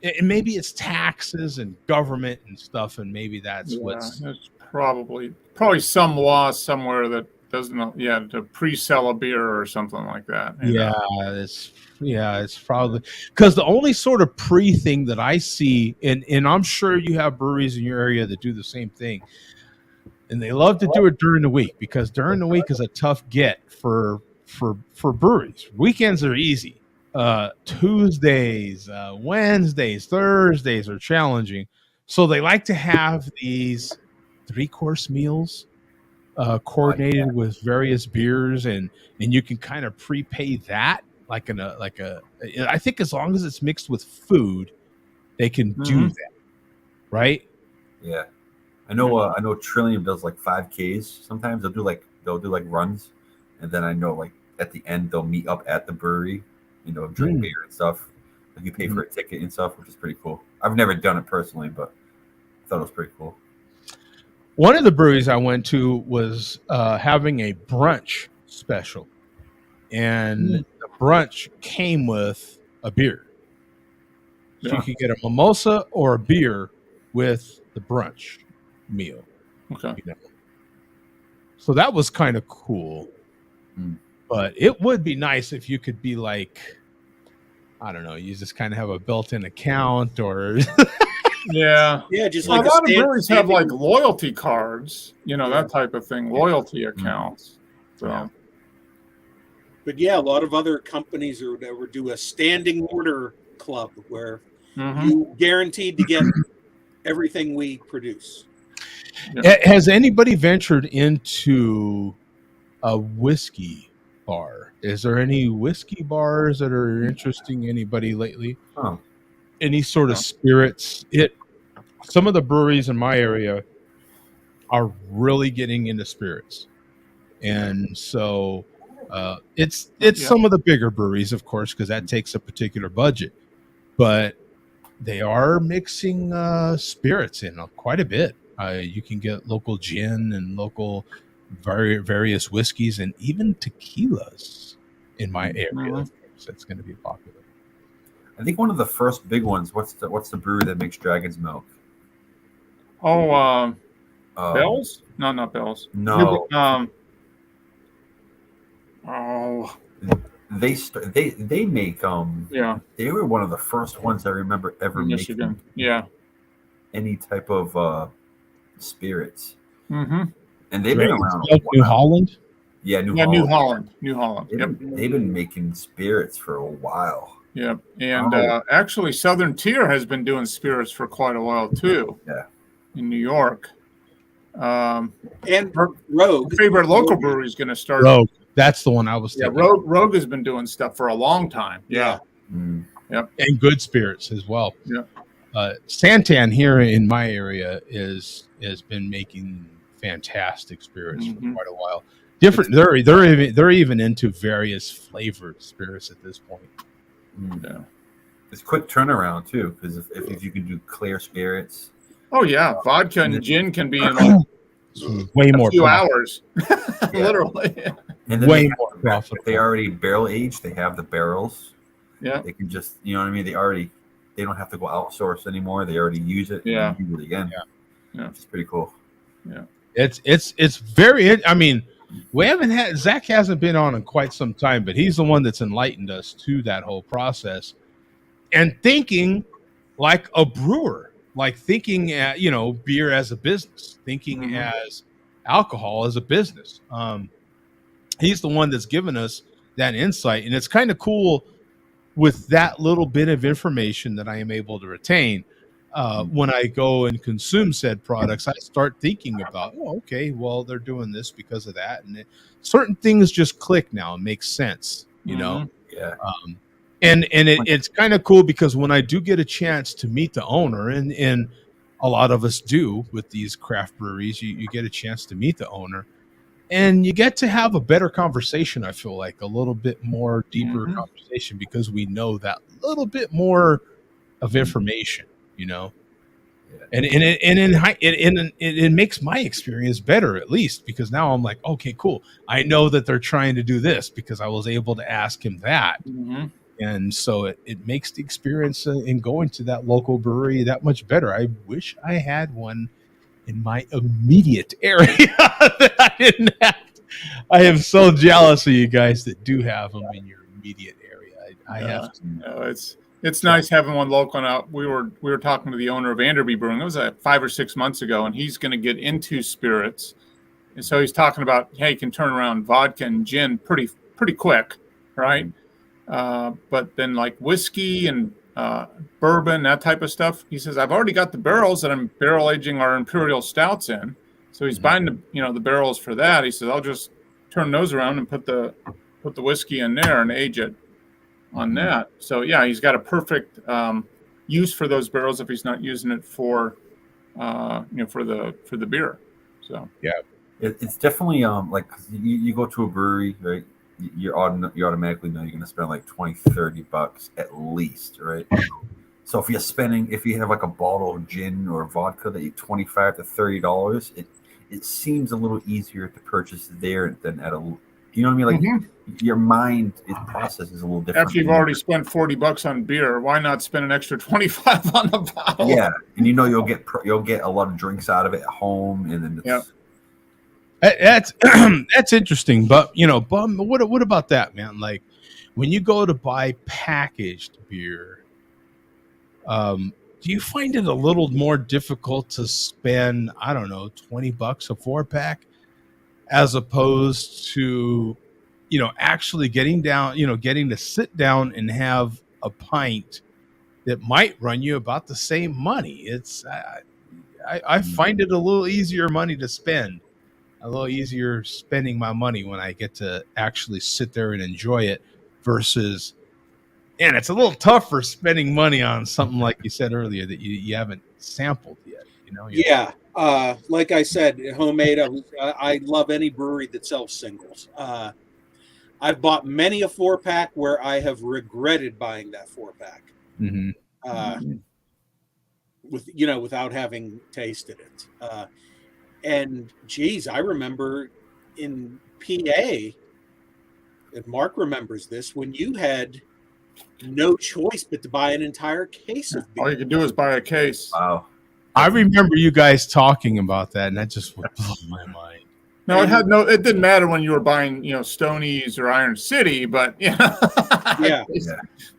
and maybe it's taxes and government and stuff, and maybe that's what's probably some law somewhere that doesn't to pre-sell a beer or something like that. It's probably because the only sort of pre thing that I see, and I'm sure you have breweries in your area that do the same thing, and they love to do it during the week because during the week is a tough get for breweries. Weekends are easy. Tuesdays, Wednesdays, Thursdays are challenging. So they like to have these 3-course meals coordinated with various beers, and you can kind of prepay that I think as long as it's mixed with food, they can do that. Right? Yeah. I know Trillium does like 5Ks. Sometimes they'll do like runs, and then I know like at the end they'll meet up at the brewery, drink beer and stuff. Like you pay for a ticket and stuff, which is pretty cool. I've never done it personally, but I thought it was pretty cool. One of the breweries I went to was having a brunch special, and the brunch came with a beer. So you could get a mimosa or a beer with the brunch meal. Okay. So that was kind of cool. But it would be nice if you could be like, I don't know, you just kind of have a built-in account or just like a lot of breweries have like loyalty cards, that type of thing, loyalty accounts. So but a lot of other companies or whatever do a standing order club where you guaranteed to get everything we produce. Has anybody ventured into a whiskey bar? Is there any whiskey bars that are interesting anybody lately? Any sort of spirits? Some of the breweries in my area are really getting into spirits, and so it's some of the bigger breweries, of course, because that takes a particular budget, but they are mixing spirits in quite a bit. You can get local gin and local various whiskeys and even tequilas in my area. That's going to be popular. I think one of the first big ones. What's the brewery that makes Dragon's Milk? Bells? No, not Bells. No. They make yeah. They were one of the first ones I remember ever making any type of spirits. Mm-hmm. And they've been around a while. New Holland. Yeah, New Holland. They've been making spirits for a while. Yep. And actually Southern Tier has been doing spirits for quite a while too. Yeah. In New York. And Rogue. Favorite local brewery is going to start. Rogue. That's the one I was thinking. Rogue has been doing stuff for a long time. Yeah. Yep. And good spirits as well. Yeah. Santan here in my area has been making fantastic spirits for quite a while. Different. They're even into various flavored spirits at this point. Yeah. It's quick turnaround too, because if you can do clear spirits. Oh yeah, vodka and gin can be in like way more a few hours, literally. And then way more profitable. They already barrel aged. They have the barrels. Yeah, they can just, you know what I mean. They don't have to go outsource anymore. They already use it. Yeah, and use it again. Yeah, it's pretty cool. Yeah, it's very. I mean, Zach hasn't been on in quite some time, but he's the one that's enlightened us to that whole process and thinking like a brewer. Like thinking at, beer as a business, thinking as alcohol as a business. He's the one that's given us that insight. And it's kind of cool with that little bit of information that I am able to retain. When I go and consume said products, I start thinking about, okay, well, they're doing this because of that. And certain things just click now and make sense, Yeah. And it's kind of cool because when I do get a chance to meet the owner, and a lot of us do with these craft breweries, you get a chance to meet the owner, and you get to have a better conversation. I feel like a little bit more deeper conversation because we know that little bit more of information, and it makes my experience better, at least, because now I'm like, okay, cool. I know that they're trying to do this because I was able to ask him that. And so it makes the experience in going to that local brewery that much better. I wish I had one in my immediate area that I didn't have. I am so jealous of you guys that do have them in your immediate area. I have to. It's nice having one local. Now we were talking to the owner of Anderby Brewing. It was 5 or 6 months ago, and he's going to get into spirits. And so he's talking about, hey, you can turn around vodka and gin pretty quick, right? But then like whiskey and bourbon, that type of stuff. He says, I've already got the barrels that I'm barrel aging our imperial stouts in. So he's buying the barrels for that. He says, I'll just turn those around and put the whiskey in there and age it on that. So yeah, he's got a perfect use for those barrels if he's not using it for for the beer. So yeah, it's definitely like you go to a brewery, right? You automatically know you're going to spend like $20-$30 at least, right? So if you have like a bottle of gin or vodka that you $25 to $30, it seems a little easier to purchase there than at a, you know what I mean? Like your mind, its process is a little different. After you've already spent $40 on beer, why not spend an extra $25 on the bottle? Yeah, and you'll get a lot of drinks out of it at home, and then it's, that's interesting, but what about that, man? Like when you go to buy packaged beer, do you find it a little more difficult to spend, I don't know, $20 a 4-pack as opposed to, actually getting to sit down and have a pint that might run you about the same money? It's I find it a little easier money to spend. A little easier spending my money when I get to actually sit there and enjoy it versus, and it's a little tougher spending money on something like you said earlier that you haven't sampled yet. Yeah. Like I said, homemade. I love any brewery that sells singles. I've bought many a 4-pack where I have regretted buying that 4-pack. Without having tasted it. And geez, I remember in PA, and Mark remembers this, when you had no choice but to buy an entire case of beer. All you could do is buy a case. Wow. I remember you guys talking about that, and that just would blow my mind. No, it didn't matter when you were buying, Stoney's or Iron City, but yeah.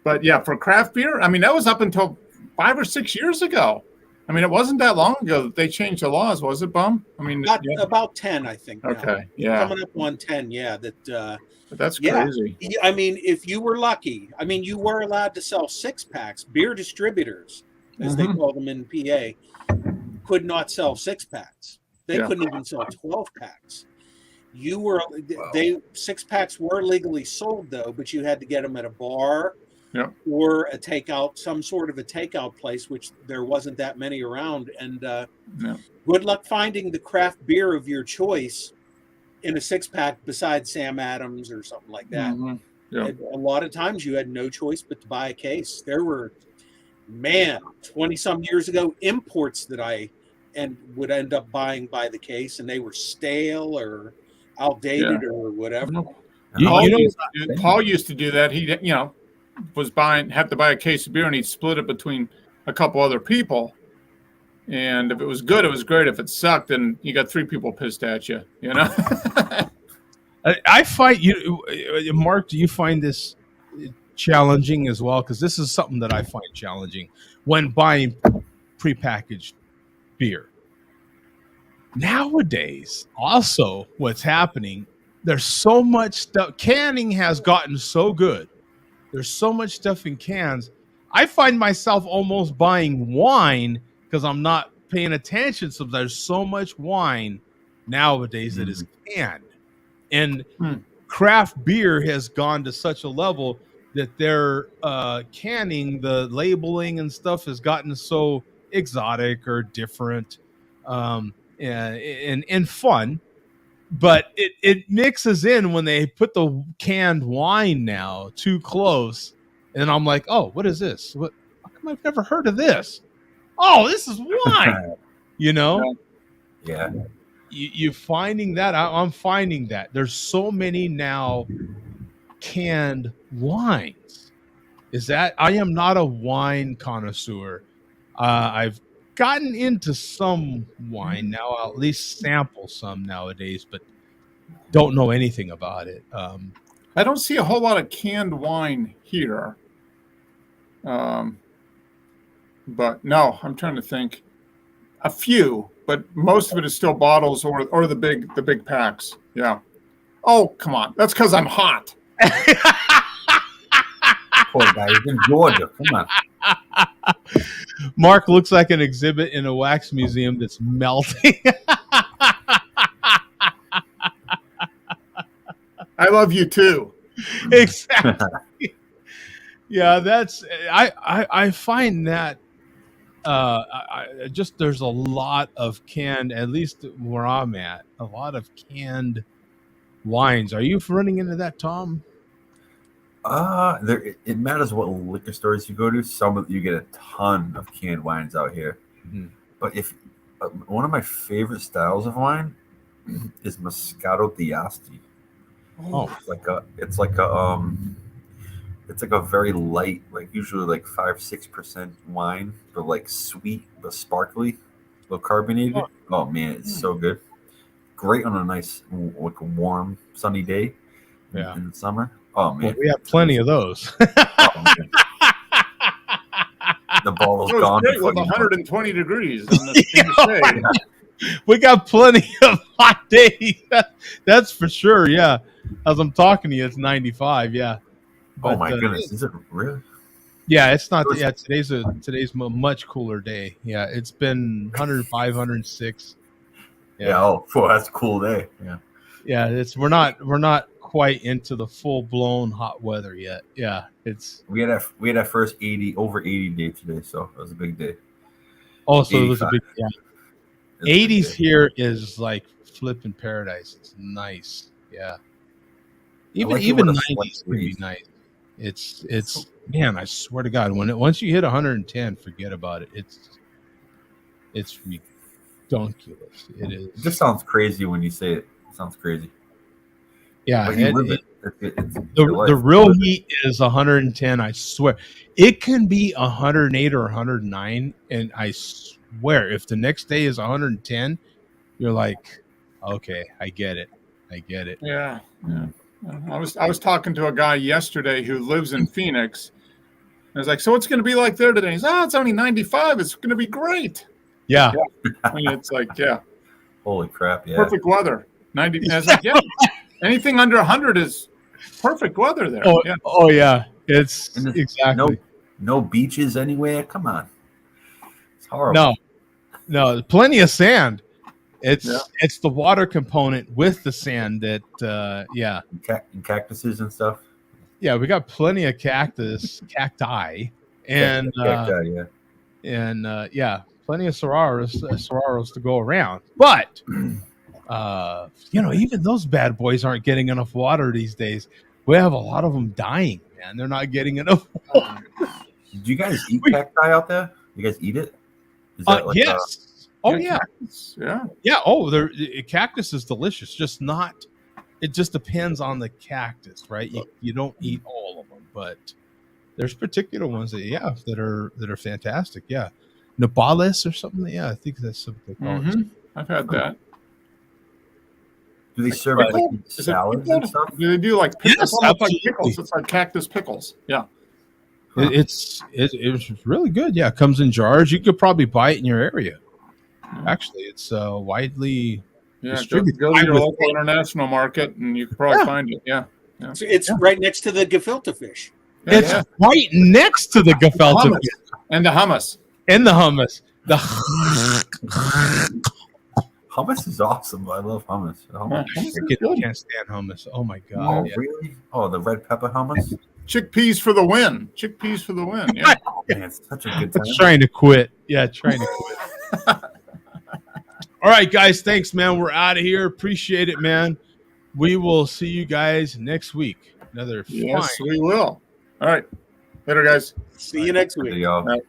But yeah, for craft beer, I mean, that was up until 5 or 6 years ago. I mean, it wasn't that long ago that they changed the laws, was it, Bum? I mean, about 10, I think. Okay, now. Coming up on 10, yeah. That's crazy. I mean, if you were lucky, I mean, you were allowed to sell 6-packs. Beer distributors, as they call them in PA, could not sell 6-packs. They couldn't even sell 12-packs. 6-packs were legally sold though, but you had to get them at a bar or a takeout, some sort of a takeout place, which there wasn't that many around. And good luck finding the craft beer of your choice in a 6-pack besides Sam Adams or something like that. A lot of times you had no choice but to buy a case. There were, 20 some years ago, imports that I would end up buying by the case, and they were stale or outdated or whatever. Paul used to do that. He, had to buy a case of beer, and he'd split it between a couple other people. And if it was good, it was great. If it sucked, then you got 3 people pissed at you. I find Mark. Do you find this challenging as well? Because this is something that I find challenging when buying prepackaged beer. Nowadays, also, what's happening? There's so much stuff. Canning has gotten so good. There's so much stuff in cans. I find myself almost buying wine because I'm not paying attention. So there's so much wine nowadays that is canned, and craft beer has gone to such a level that their canning, the labeling and stuff has gotten so exotic or different and fun. But it mixes in when they put the canned wine now too close, and I'm like, oh, what is this? What? How come I've never heard of this? Oh, this is wine. Yeah. You finding that? I'm finding that there's so many now canned wines. Is that I am not a wine connoisseur. I've gotten into some wine now. I'll at least sample some nowadays, but don't know anything about it. I don't see a whole lot of canned wine here. But no, I'm trying to think. A few, but most of it is still bottles or the big packs. Yeah. Oh, come on. That's because I'm hot. Poor guy. He's in Georgia. Come on. Mark looks like an exhibit in a wax museum that's melting. I love you too. Exactly. Yeah, that's I find that there's a lot of canned, at least where I'm at, a lot of canned wines. Are you running into that, Tom? It matters what liquor stores you go to. You get a ton of canned wines out here. Mm-hmm. But if one of my favorite styles of wine is Moscato d'Asti. Oh, it's like a very light, like usually like 5-6% wine, but like sweet but sparkly, but carbonated. Oh man, it's so good. Great on a nice, like a warm, sunny day in the summer. Oh man, well, we have plenty of those. The bottle's gone. Great with 120 degrees. We got plenty of hot days. That's for sure. Yeah, as I'm talking to you, it's 95. Yeah. But, oh my goodness, is it really? Yeah, it's not. Yeah, today's a much cooler day. Yeah, it's been 105, 106. Yeah. Oh, boy, that's a cool day. Yeah. Yeah, we're not quite into the full blown hot weather yet. Yeah, we had our first over 80 day today, so it was a big day. Also, it was a big 80s here is like flipping paradise. It's nice. Yeah. Even 90s can be nice. It's man, I swear to God, once you hit 110, forget about it. It's ridiculous. It is. It just sounds crazy when you say it. It sounds crazy. Yeah, but you live it. The real heat is 110. I swear, it can be 108 or 109, and I swear, if the next day is 110, you're like, okay, I get it. Yeah. I was talking to a guy yesterday who lives in Phoenix. I was like, so what's going to be like there today? He's, it's only 95. It's going to be great. Yeah. I mean, it's like, yeah. Holy crap, yeah. Perfect weather. 90. I was like, yeah. Anything under 100 is perfect weather there. Oh yeah. It's exactly. No beaches anywhere. Come on. It's horrible. No, plenty of sand. It's the water component with the sand that and cactuses and stuff. Yeah, we got plenty of cacti, and plenty of saguaros to go around. But even those bad boys aren't getting enough water these days. We have a lot of them dying, man. They're not getting enough water. Did you guys eat cacti out there? You guys eat it? Is that yes. Yeah. Yeah. Oh, cactus is delicious. It just depends on the cactus, right? You don't eat all of them, but there's particular ones that are fantastic. Yeah, Nopales or something. Yeah, I think that's what they call it. I've had that. Do they serve it like salads and stuff? Do they do like pickles? Yes, It's almost like absolutely. pickles. It's like cactus pickles. Yeah. It's really good. Yeah, it comes in jars. You could probably buy it in your area. Actually, it's widely distributed. Go to your local international market and you can probably find it. Yeah. It's right next to the gefilte fish. It's right next to the gefilte fish. And the hummus. The hummus is awesome. I love hummus. I can't stand hummus. Oh my god! Oh really? Oh, the red pepper hummus. Chickpeas for the win. Yeah. Man, it's such a good time. Trying to quit. Yeah, trying to quit. All right, guys. Thanks, man. We're out of here. Appreciate it, man. We will see you guys next week. Yes, we will. All right. Later, guys. See you next week. Y'all.